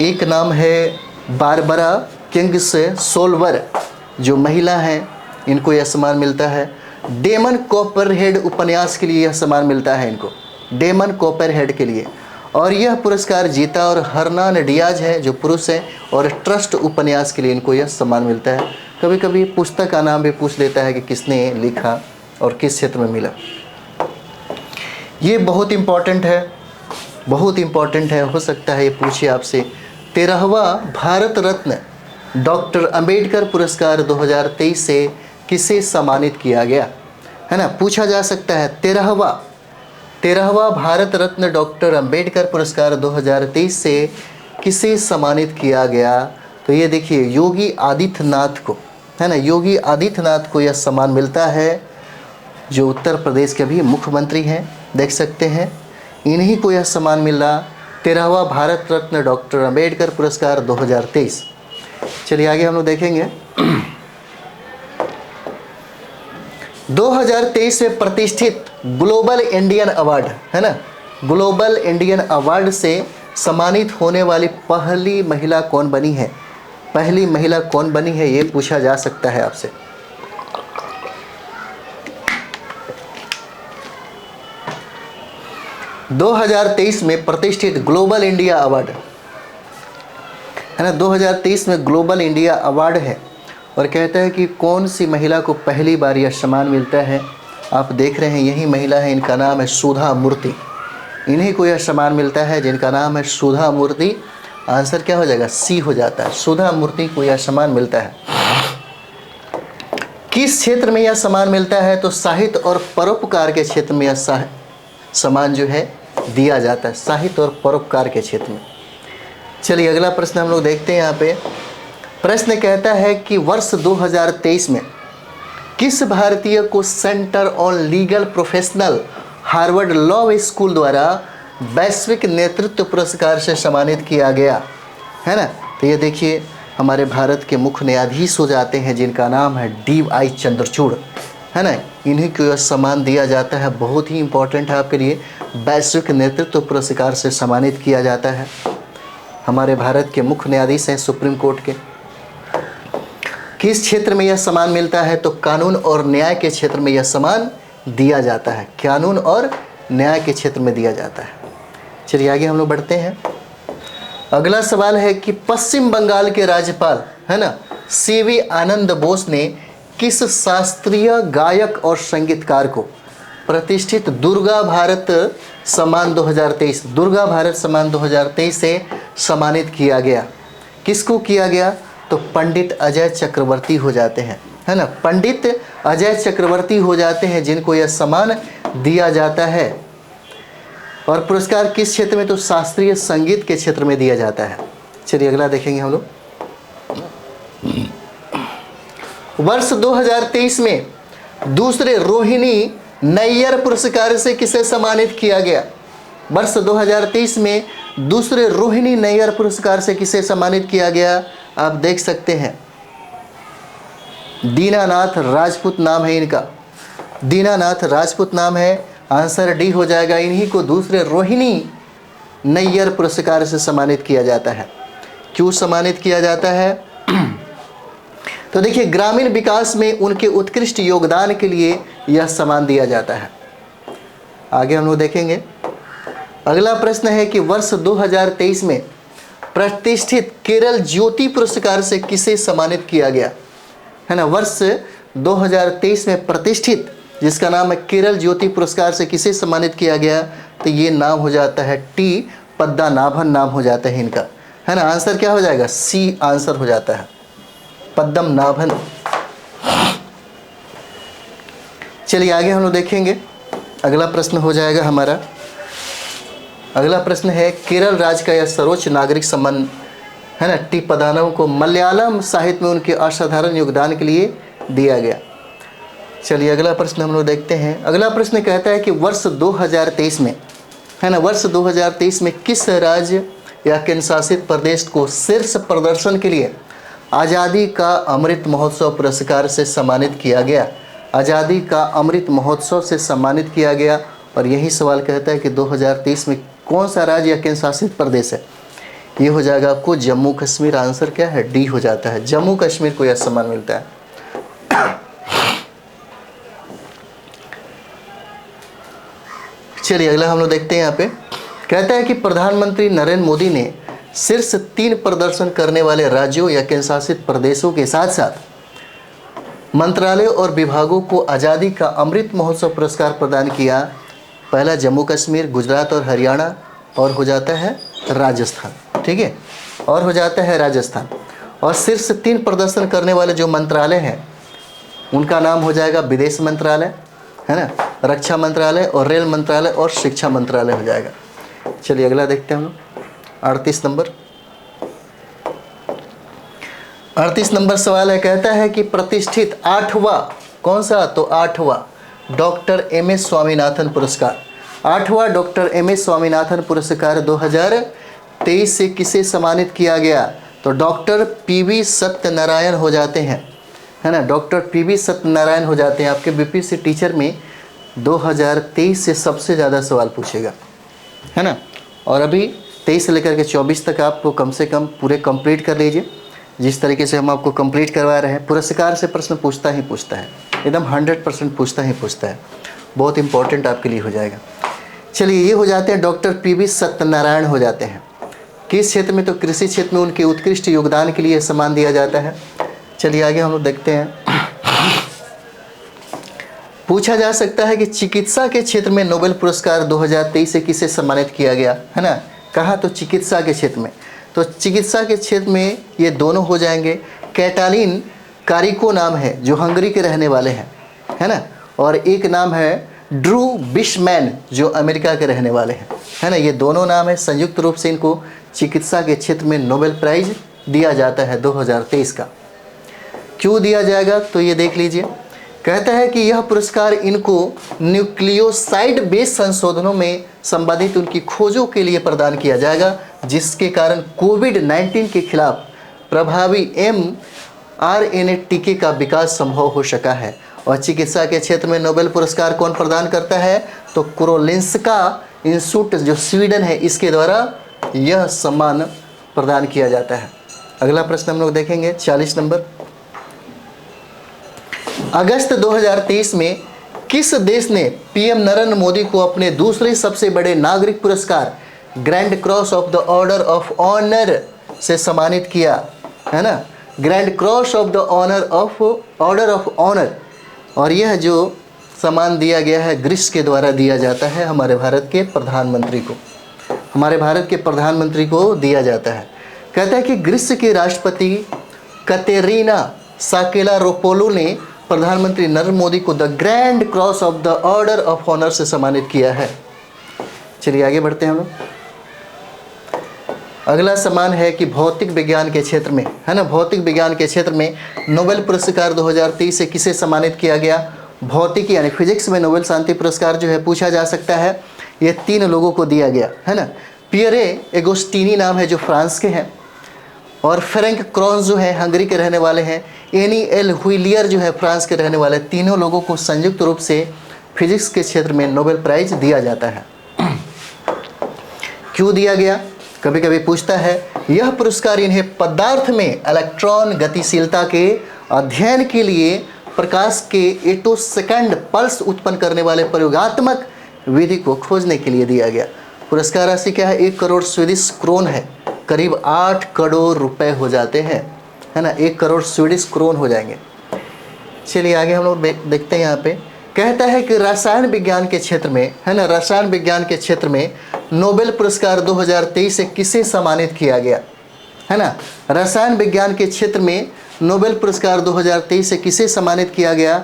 एक नाम है बारबरा किंगसोल्वर जो महिला हैं, इनको यह सम्मान मिलता है। डेमन कॉपरहेड उपन्यास के लिए यह सम्मान मिलता है इनको, डेमन कॉपरहेड के लिए। और यह पुरस्कार जीता और हरनान डियाज है जो पुरुष है, और ट्रस्ट उपन्यास के लिए इनको यह सम्मान मिलता है। कभी कभी पुस्तक का नाम भी पूछ लेता है कि किसने लिखा और किस क्षेत्र में मिला। ये बहुत इम्पॉर्टेंट है, बहुत इम्पॉर्टेंट है, हो सकता है ये पूछिए आपसे। 13वां भारत रत्न डॉक्टर अंबेडकर पुरस्कार 2023 से किसे सम्मानित किया गया, है ना, पूछा जा सकता है। 13वां भारत रत्न डॉक्टर अंबेडकर पुरस्कार 2023 से किसे सम्मानित किया गया? तो ये देखिए योगी आदित्यनाथ को, है ना, योगी आदित्यनाथ को यह सम्मान मिलता है जो उत्तर प्रदेश के भी मुख्यमंत्री हैं, देख सकते हैं, इन्हीं को यह सम्मान मिला। 13वां भारत रत्न डॉक्टर अंबेडकर पुरस्कार 2023। चलिए आगे हम लोग देखेंगे। 2023 में प्रतिष्ठित ग्लोबल इंडियन अवार्ड, है ना, ग्लोबल इंडियन अवार्ड से सम्मानित होने वाली पहली महिला कौन बनी है? पहली महिला कौन बनी है ये पूछा जा सकता है आपसे। – 2023 में प्रतिष्ठित ग्लोबल इंडिया अवार्ड, है ना, 2023 में ग्लोबल इंडिया अवार्ड है। और कहता है कि कौन सी महिला को पहली बार यह सम्मान मिलता है? आप देख रहे हैं यही महिला है, इनका नाम है सुधा मूर्ति। इन्हीं को यह सम्मान मिलता है जिनका नाम है सुधा मूर्ति। आंसर क्या हो जाएगा? सी हो जाता है, सुधा मूर्ति को यह सम्मान मिलता है। किस क्षेत्र में यह सम्मान मिलता है? तो साहित्य और परोपकार के क्षेत्र में यह सम्मान जो है दिया जाता है, साहित्य और परोपकार के क्षेत्र में। चलिए अगला प्रश्न हम लोग देखते हैं। यहाँ पे प्रश्न कहता है कि वर्ष 2023 में किस भारतीय को centre on legal professional Harvard law school द्वारा वैश्विक नेतृत्व पुरस्कार से सम्मानित किया गया है ना? तो ये देखिए हमारे भारत के मुख्य न्यायाधीश हो जाते हैं जिनका नाम है DY चंद्रचूड़, है ना? इन्हीं को यह सम्मान दिया जाता है, बहुत ही इंपॉर्टेंट है आपके लिए। वैश्विक नेतृत्व पुरस्कार से सम्मानित किया जाता है। हमारे भारत के मुख्य न्यायाधीश हैं सुप्रीम कोर्ट के। किस क्षेत्र में यह सम्मान मिलता है? तो कानून और न्याय के क्षेत्र में यह सम्मान दिया जाता है, कानून और न्याय के क्षेत्र में दिया जाता है। चलिए आगे हम लोग बढ़ते हैं। अगला सवाल है कि पश्चिम बंगाल के राज्यपाल है ना CV आनंद बोस ने किस शास्त्रीय गायक और संगीतकार को प्रतिष्ठित दुर्गा भारत सम्मान 2023 से सम्मानित किया गया? किसको किया गया? तो पंडित अजय चक्रवर्ती हो जाते हैं, है ना? पंडित अजय चक्रवर्ती हो जाते हैं जिनको यह सम्मान दिया जाता है। और पुरस्कार किस क्षेत्र में? तो शास्त्रीय संगीत के क्षेत्र में दिया जाता है। चलिए अगला देखेंगे हम लोग। वर्ष 2023 में दूसरे रोहिणी नैयर पुरस्कार से किसे सम्मानित किया गया? वर्ष 2023 में दूसरे रोहिणी नैयर पुरस्कार से किसे सम्मानित किया गया? आप देख सकते हैं दीनानाथ राजपूत नाम है इनका, दीनानाथ राजपूत नाम है। आंसर डी हो जाएगा। इन्हीं को दूसरे रोहिणी नैयर पुरस्कार से सम्मानित किया जाता है। क्यों सम्मानित किया जाता है? तो देखिए ग्रामीण विकास में उनके उत्कृष्ट योगदान के लिए यह सम्मान दिया जाता है। आगे हम लोग देखेंगे। अगला प्रश्न है कि वर्ष 2023 में प्रतिष्ठित केरल ज्योति पुरस्कार से किसे सम्मानित किया गया? है ना? वर्ष 2023 में प्रतिष्ठित जिसका नाम है केरल ज्योति पुरस्कार से किसे सम्मानित किया गया? तो ये नाम हो जाता है T पद्मनाभन नाम हो जाता है इनका, है ना? आंसर क्या हो जाएगा? C आंसर हो जाता है, पद्मनाभन। चलिए आगे हम लोग देखेंगे। अगला प्रश्न हो जाएगा हमारा। अगला प्रश्न है केरल राज्य का यह सर्वोच्च नागरिक सम्मान है ना T पद्मनाभन को मलयालम साहित्य में उनके असाधारण योगदान के लिए दिया गया। चलिए अगला प्रश्न हम लोग देखते हैं। अगला प्रश्न कहता है कि वर्ष 2023 में है ना, वर्ष 2023 में किस राज्य या केंद्र शासित प्रदेश को शीर्ष प्रदर्शन के लिए आज़ादी का अमृत महोत्सव पुरस्कार से सम्मानित किया गया? आज़ादी का अमृत महोत्सव से सम्मानित किया गया। और यही सवाल कहता है कि 2023 में कौन सा राज्य या केंद्र शासित प्रदेश है? ये हो जाएगा आपको जम्मू कश्मीर। आंसर क्या है? डी हो जाता है, जम्मू कश्मीर को यह सम्मान मिलता है। चलिए अगला हम लोग देखते हैं। यहाँ पे कहता है कि प्रधानमंत्री नरेंद्र मोदी ने शीर्ष 3 प्रदर्शन करने वाले राज्यों या केंद्र शासित प्रदेशों के साथ साथ मंत्रालयों और विभागों को आज़ादी का अमृत महोत्सव पुरस्कार प्रदान किया। पहला जम्मू कश्मीर, गुजरात और हरियाणा, और हो जाता है राजस्थान, ठीक है, और हो जाता है राजस्थान। और शीर्ष 3 प्रदर्शन करने वाले जो मंत्रालय हैं उनका नाम हो जाएगा विदेश मंत्रालय, है ना, रक्षा मंत्रालय और रेल मंत्रालय और शिक्षा मंत्रालय हो जाएगा। चलिए अगला देखते हैं हम लोग। 38 नंबर 38 नंबर सवाल है, कहता है कि प्रतिष्ठित 8वां कौन सा? तो 8वां डॉक्टर M.S. स्वामीनाथन पुरस्कार, 8वां डॉक्टर M.S. स्वामीनाथन पुरस्कार 2023 से किसे सम्मानित किया गया? तो डॉक्टर P.V. सत्यनारायण हो जाते हैं, है ना, डॉक्टर P.V. सत्यनारायण हो जाते हैं। आपके BPSC टीचर में 2023 से सबसे ज़्यादा सवाल पूछेगा, है ना। और अभी 23 से लेकर के 24 तक आपको कम से कम पूरे कंप्लीट कर लीजिए। जिस तरीके से हम आपको कंप्लीट करवा रहे हैं, पुरस्कार से प्रश्न पूछता ही पूछता है, एकदम 100% पूछता ही पूछता है, बहुत इंपॉर्टेंट आपके लिए हो जाएगा। चलिए ये हो जाते हैं डॉक्टर P.V. सत्यनारायण हो जाते हैं। किस क्षेत्र में? तो कृषि क्षेत्र में उनके उत्कृष्ट योगदान के लिए सम्मान दिया जाता है। चलिए आगे हम लोग देखते हैं। पूछा जा सकता है कि चिकित्सा के क्षेत्र में नोबेल पुरस्कार 2023 से किसे सम्मानित किया गया, है ना। कहा तो चिकित्सा के क्षेत्र में, तो चिकित्सा के क्षेत्र में ये दोनों हो जाएंगे, कैटालिन कारिको नाम है जो हंगरी के रहने वाले हैं, है ना, और एक नाम है ड्रू बिशमैन जो अमेरिका के रहने वाले हैं, है ना। ये दोनों नाम है। संयुक्त रूप से इनको चिकित्सा के क्षेत्र में नोबेल प्राइज दिया जाता है 2023 का। क्यों दिया जाएगा तो ये देख लीजिए। कहता है कि यह पुरस्कार इनको न्यूक्लियोसाइड बेस्ड संशोधनों में संबंधित उनकी खोजों के लिए प्रदान किया जाएगा, जिसके कारण कोविड-19 के खिलाफ प्रभावी mRNA टीके का विकास संभव हो सका है। और चिकित्सा के क्षेत्र में नोबेल पुरस्कार कौन प्रदान करता है तो कारोलिंस्का इंस्टीट्यूट जो स्वीडन है, इसके द्वारा यह सम्मान प्रदान किया जाता है। अगला प्रश्न हम लोग देखेंगे 40 नंबर। अगस्त 2023 में किस देश ने पीएम नरेंद्र मोदी को अपने दूसरे सबसे बड़े नागरिक पुरस्कार Grand Cross of the Order of Honour से सम्मानित किया, है ना। Grand Cross of the Order of Honour, और यह जो सम्मान दिया गया है ग्रीस के द्वारा दिया जाता है हमारे भारत के प्रधानमंत्री को, हमारे भारत के प्रधानमंत्री को दिया जाता है। कहता है कि ग्रीस के राष्ट्रपति कतेरीना साकेलारोपोलू ने प्रधानमंत्री नरेंद्र मोदी को the Grand Cross of the Order of Honour से सम्मानित किया है। चलिए आगे बढ़ते हैं हम लोग। अगला सम्मान है कि भौतिक विज्ञान के क्षेत्र में, है ना, भौतिक विज्ञान के क्षेत्र में नोबेल पुरस्कार 2023 से किसे सम्मानित किया गया। भौतिकी यानी फिजिक्स में नोबेल शांति पुरस्कार जो है पूछा जा सकता है। ये 3 लोगों को दिया गया, है ना। पियरे एगोस्टिनी नाम है जो फ्रांस के हैं, और फ्रैंक क्रॉन्स जो है हंगरी के रहने वाले हैं, एनी एल हुइलियर जो है फ्रांस के रहने वाले। तीनों लोगों को संयुक्त रूप से फिजिक्स के क्षेत्र में नोबेल प्राइज दिया जाता है। क्यों दिया गया कभी कभी पूछता है। यह पुरस्कार इन्हें पदार्थ में इलेक्ट्रॉन गतिशीलता के अध्ययन के लिए प्रकाश के एटोसेकंड पल्स उत्पन्न करने वाले प्रयोगात्मक विधि को खोजने के लिए दिया गया। पुरस्कार राशि क्या है 1 करोड़ स्वीडिश क्रोन है, करीब 8 करोड़ रुपए हो जाते हैं, है ना। 1 करोड़ स्वीडिश क्रोन हो जाएंगे। चलिए आगे हम लोग देखते हैं। यहाँ पे कहता है कि रसायन विज्ञान के क्षेत्र में, है ना, रसायन विज्ञान के क्षेत्र में नोबेल पुरस्कार 2023 से किसे सम्मानित किया गया, है ना। रसायन विज्ञान के क्षेत्र में नोबेल पुरस्कार 2023 से किसे सम्मानित किया गया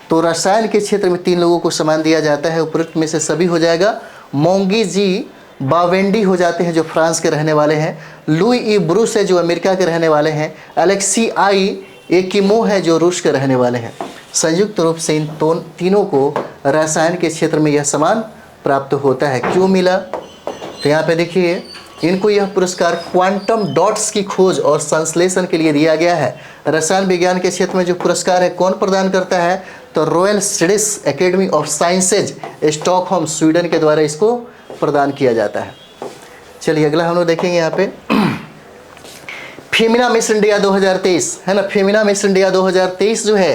तो रसायन के क्षेत्र में 3 लोगों को सम्मान दिया जाता है। उपरोक्त में से सभी हो जाएगा। मोंगी जी बावेंडी हो जाते हैं जो फ्रांस के रहने वाले हैं, लुई ई ब्रूस है जो अमेरिका के रहने वाले हैं, अलेक्सी आई एकिमो है जो रूस के रहने वाले हैं। संयुक्त रूप से इन तीनों को रसायन के क्षेत्र में यह सम्मान प्राप्त होता है। क्यों मिला तो यहाँ पे देखिए, इनको यह पुरस्कार क्वांटम डॉट्स की खोज और संश्लेषण के लिए दिया गया है। रसायन विज्ञान के क्षेत्र में जो पुरस्कार है कौन प्रदान करता है तो royal Swedish academy of sciences Stockholm Sweden के द्वारा इसको प्रदान किया जाता है। चलिए अगला हम लोग देखेंगे यहाँ पे फेमिना मिस इंडिया 2023, है ना। फेमिना मिस इंडिया 2023 जो है,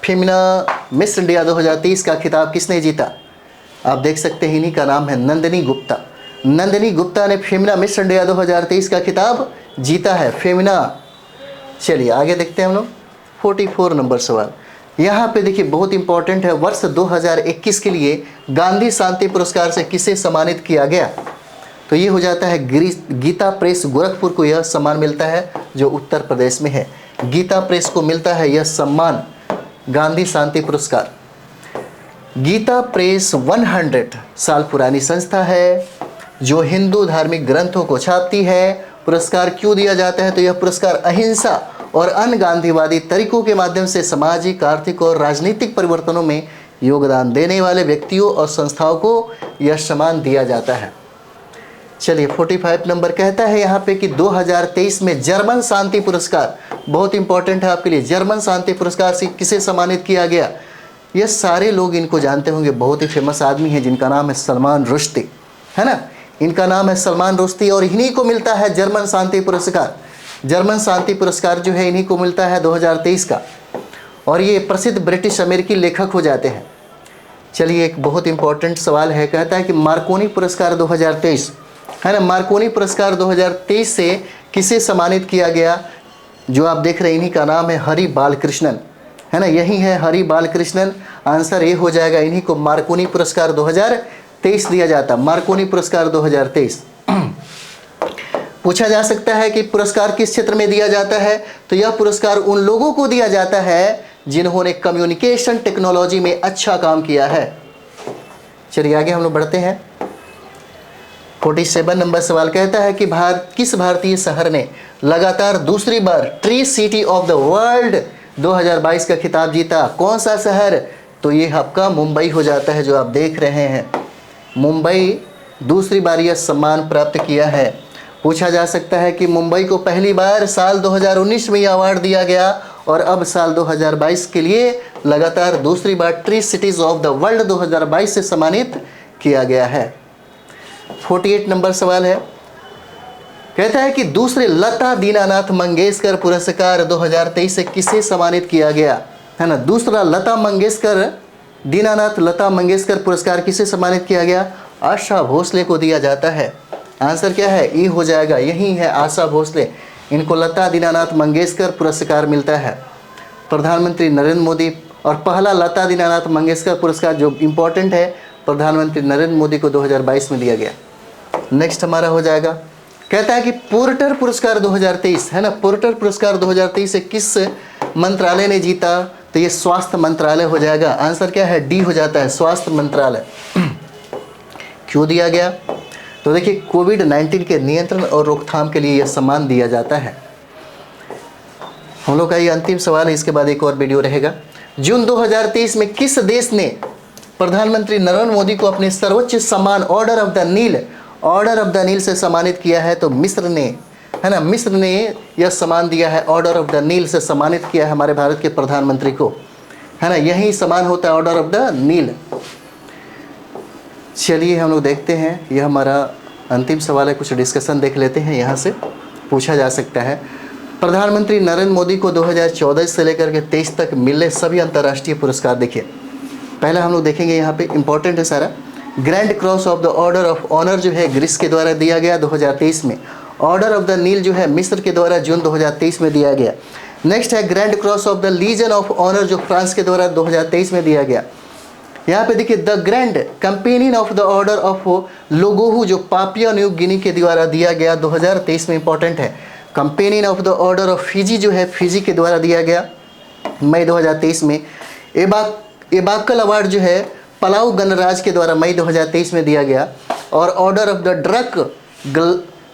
फेमिना मिस इंडिया 2023 का खिताब किसने जीता आप देख सकते हैं, इन्हीं का नाम है नंदिनी गुप्ता। नंदिनी गुप्ता ने फेमिना मिस इंडिया 2023 का खिताब जीता है, फेमिना। चलिए आगे देखते हैं हम लोग 44 नंबर सवाल। यहाँ पे देखिए बहुत इंपॉर्टेंट है, वर्ष 2021 के लिए गांधी शांति पुरस्कार से किसे सम्मानित किया गया तो ये हो जाता है गीता प्रेस गोरखपुर को यह सम्मान मिलता है जो उत्तर प्रदेश में है। गीता प्रेस को मिलता है यह सम्मान गांधी शांति पुरस्कार। गीता प्रेस 100 साल पुरानी संस्था है जो हिंदू धार्मिक ग्रंथों को छापती है। पुरस्कार क्यों दिया जाता है तो यह पुरस्कार अहिंसा और अन्य गांधीवादी तरीकों के माध्यम से सामाजिक, आर्थिक और राजनीतिक परिवर्तनों में योगदान देने वाले व्यक्तियों और संस्थाओं को यह सम्मान दिया जाता है। चलिए 45 नंबर कहता है यहाँ पे कि 2023 में जर्मन शांति पुरस्कार, बहुत इंपॉर्टेंट है आपके लिए, जर्मन शांति पुरस्कार से किसे सम्मानित किया गया। यह सारे लोग इनको जानते होंगे, बहुत ही फेमस आदमी है जिनका नाम है सलमान रुश्दी, है ना। इनका नाम है सलमान रुश्दी और इन्हीं को मिलता है जर्मन शांति पुरस्कार। जर्मन शांति पुरस्कार जो है इन्हीं को मिलता है 2023 का, और ये प्रसिद्ध ब्रिटिश अमेरिकी लेखक हो जाते हैं। चलिए एक बहुत इंपॉर्टेंट सवाल है, कहता है कि मार्कोनी पुरस्कार 2023, है ना, मार्कोनी पुरस्कार 2023 से किसे सम्मानित किया गया जो आप देख रहे हैं, इन्हीं का नाम है हरि बालकृष्णन, है ना, यही है हरि बालकृष्णन। आंसर ये हो जाएगा, इन्हीं को मार्कोनी पुरस्कार 2023 दिया जाता, मार्कोनी पुरस्कार 2023। पूछा जा सकता है कि पुरस्कार किस क्षेत्र में दिया जाता है, तो यह पुरस्कार उन लोगों को दिया जाता है जिन्होंने कम्युनिकेशन टेक्नोलॉजी में अच्छा काम किया है। चलिए आगे हम लोग बढ़ते हैं। 47 नंबर सवाल कहता है कि किस भारतीय शहर ने लगातार दूसरी बार tree city of the world 2022 का खिताब जीता? कौन सा शहर? तो ये आपका मुंबई हो जाता है, जो आप देख रहे हैं। मुंबई दूसरी बार यह सम्मान प्राप्त किया है। पूछा जा सकता है कि मुंबई को पहली बार साल 2019 में यह अवार्ड दिया गया और अब साल 2022 के लिए लगातार दूसरी बार tree cities of the world 2022 से सम्मानित किया गया है। 48 नंबर सवाल है, कहता है कि दूसरे लता दीनानाथ मंगेशकर पुरस्कार 2023 से किसे सम्मानित किया गया? है ना, दूसरा दीनानाथ लता मंगेशकर पुरस्कार किसे सम्मानित किया गया? आशा भोसले को दिया जाता है। आंसर क्या है? ई हो जाएगा, यही है आशा भोसले। इनको लता दीनानाथ मंगेशकर पुरस्कार मिलता है। प्रधानमंत्री नरेंद्र मोदी, और पहला लता दीनानाथ मंगेशकर पुरस्कार जो इम्पोर्टेंट है, प्रधानमंत्री नरेंद्र मोदी को 2022 में दिया गया। नेक्स्ट हमारा हो जाएगा, कहता है कि पोर्टर पुरस्कार 2023, है ना, पोर्टर पुरस्कार 2023 से किस मंत्रालय ने जीता? तो ये स्वास्थ्य मंत्रालय हो जाएगा। आंसर क्या है? डी हो जाता है, स्वास्थ्य मंत्रालय। क्यों दिया गया? तो देखिए, कोविड-19 के नियंत्रण और रोकथाम के लिए यह सम्मान दिया जाता है। हम लोग का ये अंतिम सवाल है, इसके बाद एक और वीडियो रहेगा। जून 2023 में किस देश ने प्रधानमंत्री नरेंद्र मोदी को अपने सर्वोच्च सम्मान ऑर्डर ऑफ द नील से सम्मानित किया है? तो मिस्र ने, है ना, मिस्र ने यह सम्मान दिया है, ऑर्डर ऑफ द नील से सम्मानित किया है हमारे भारत के प्रधानमंत्री को, है ना। यही सम्मान होता है, ऑर्डर ऑफ द नील। चलिए हम लोग देखते हैं, यह हमारा अंतिम सवाल है। कुछ डिस्कशन देख लेते हैं। यहाँ से पूछा जा सकता है, प्रधानमंत्री नरेंद्र मोदी को 2014 से लेकर के 23 तक मिले सभी अंतर्राष्ट्रीय पुरस्कार। देखिए, पहला हम लोग देखेंगे, यहाँ पे इंपॉर्टेंट है सारा। Grand Cross of the Order of Honour जो है ग्रीस के द्वारा दिया गया 2023 में। ऑर्डर ऑफ द नील जो है मिस्र के द्वारा जून 2023 में दिया गया। नेक्स्ट है Grand Cross of the Legion of Honour जो फ्रांस के द्वारा 2023 में दिया गया। यहाँ पे देखिए, the Grand Companion of the Order of Logohu जो पापुआ न्यू गिनी के द्वारा दिया गया 2023 में, इंपॉर्टेंट है। Companion of the Order of Fiji जो है फिजी के द्वारा दिया गया मई 2023 में। एबाकल अवार्ड जो है पलाऊ गणराज के द्वारा मई 2023 में दिया गया। और ऑर्डर ऑफ द ड्रक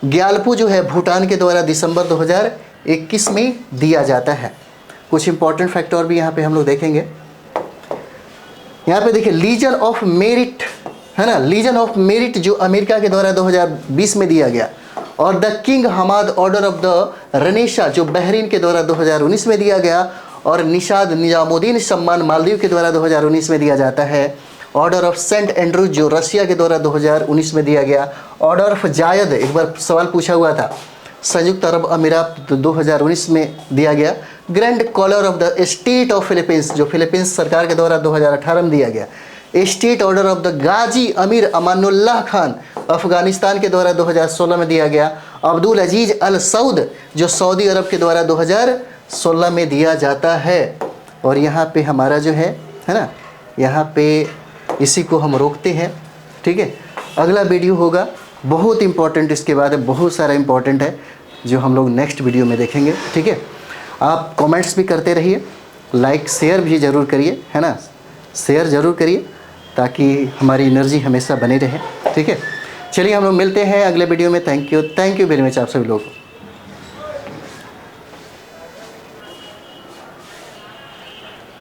ग्यालपू जो है भूटान के द्वारा दिसंबर 2021 में दिया जाता है। कुछ इंपॉर्टेंट फैक्टर भी यहाँ पे हम लोग देखेंगे। यहाँ पे देखिए, लीजन ऑफ मेरिट, है ना, लीजन ऑफ मेरिट जो अमेरिका के द्वारा 2020 में दिया गया। और the King Hamad Order of the Renaissance जो बहरीन के द्वारा 2019 में दिया गया। और निशाद निजामुद्दीन सम्मान मालदीव के द्वारा 2019 में दिया जाता है। ऑर्डर ऑफ सेंट एंड्रूज जो रशिया के द्वारा 2019 में दिया गया। ऑर्डर ऑफ जायद, एक बार सवाल पूछा हुआ था, संयुक्त अरब अमीरात 2019 में दिया गया। Grand Collar of the State of Philippines जो फिलीपींस सरकार के द्वारा 2018 में दिया गया। State Order of the Ghazi Amir Amanullah Khan Afghanistan के द्वारा 2016 में दिया गया। अब्दुल अजीज अल सऊद जो सऊदी अरब के द्वारा 2016 में दिया जाता है। और यहाँ पे हमारा जो है ना, यहाँ पे इसी को हम रोकते हैं। ठीक है, अगला वीडियो होगा बहुत इंपॉर्टेंट, इसके बाद बहुत सारा इंपॉर्टेंट है जो हम लोग नेक्स्ट वीडियो में देखेंगे। ठीक है, आप कमेंट्स भी करते रहिए, लाइक शेयर भी ज़रूर करिए, है ना, शेयर ज़रूर करिए ताकि हमारी एनर्जी हमेशा बनी रहे। ठीक है, चलिए हम लोग मिलते हैं अगले वीडियो में। थैंक यू वेरी मच आप सभी लोगों को।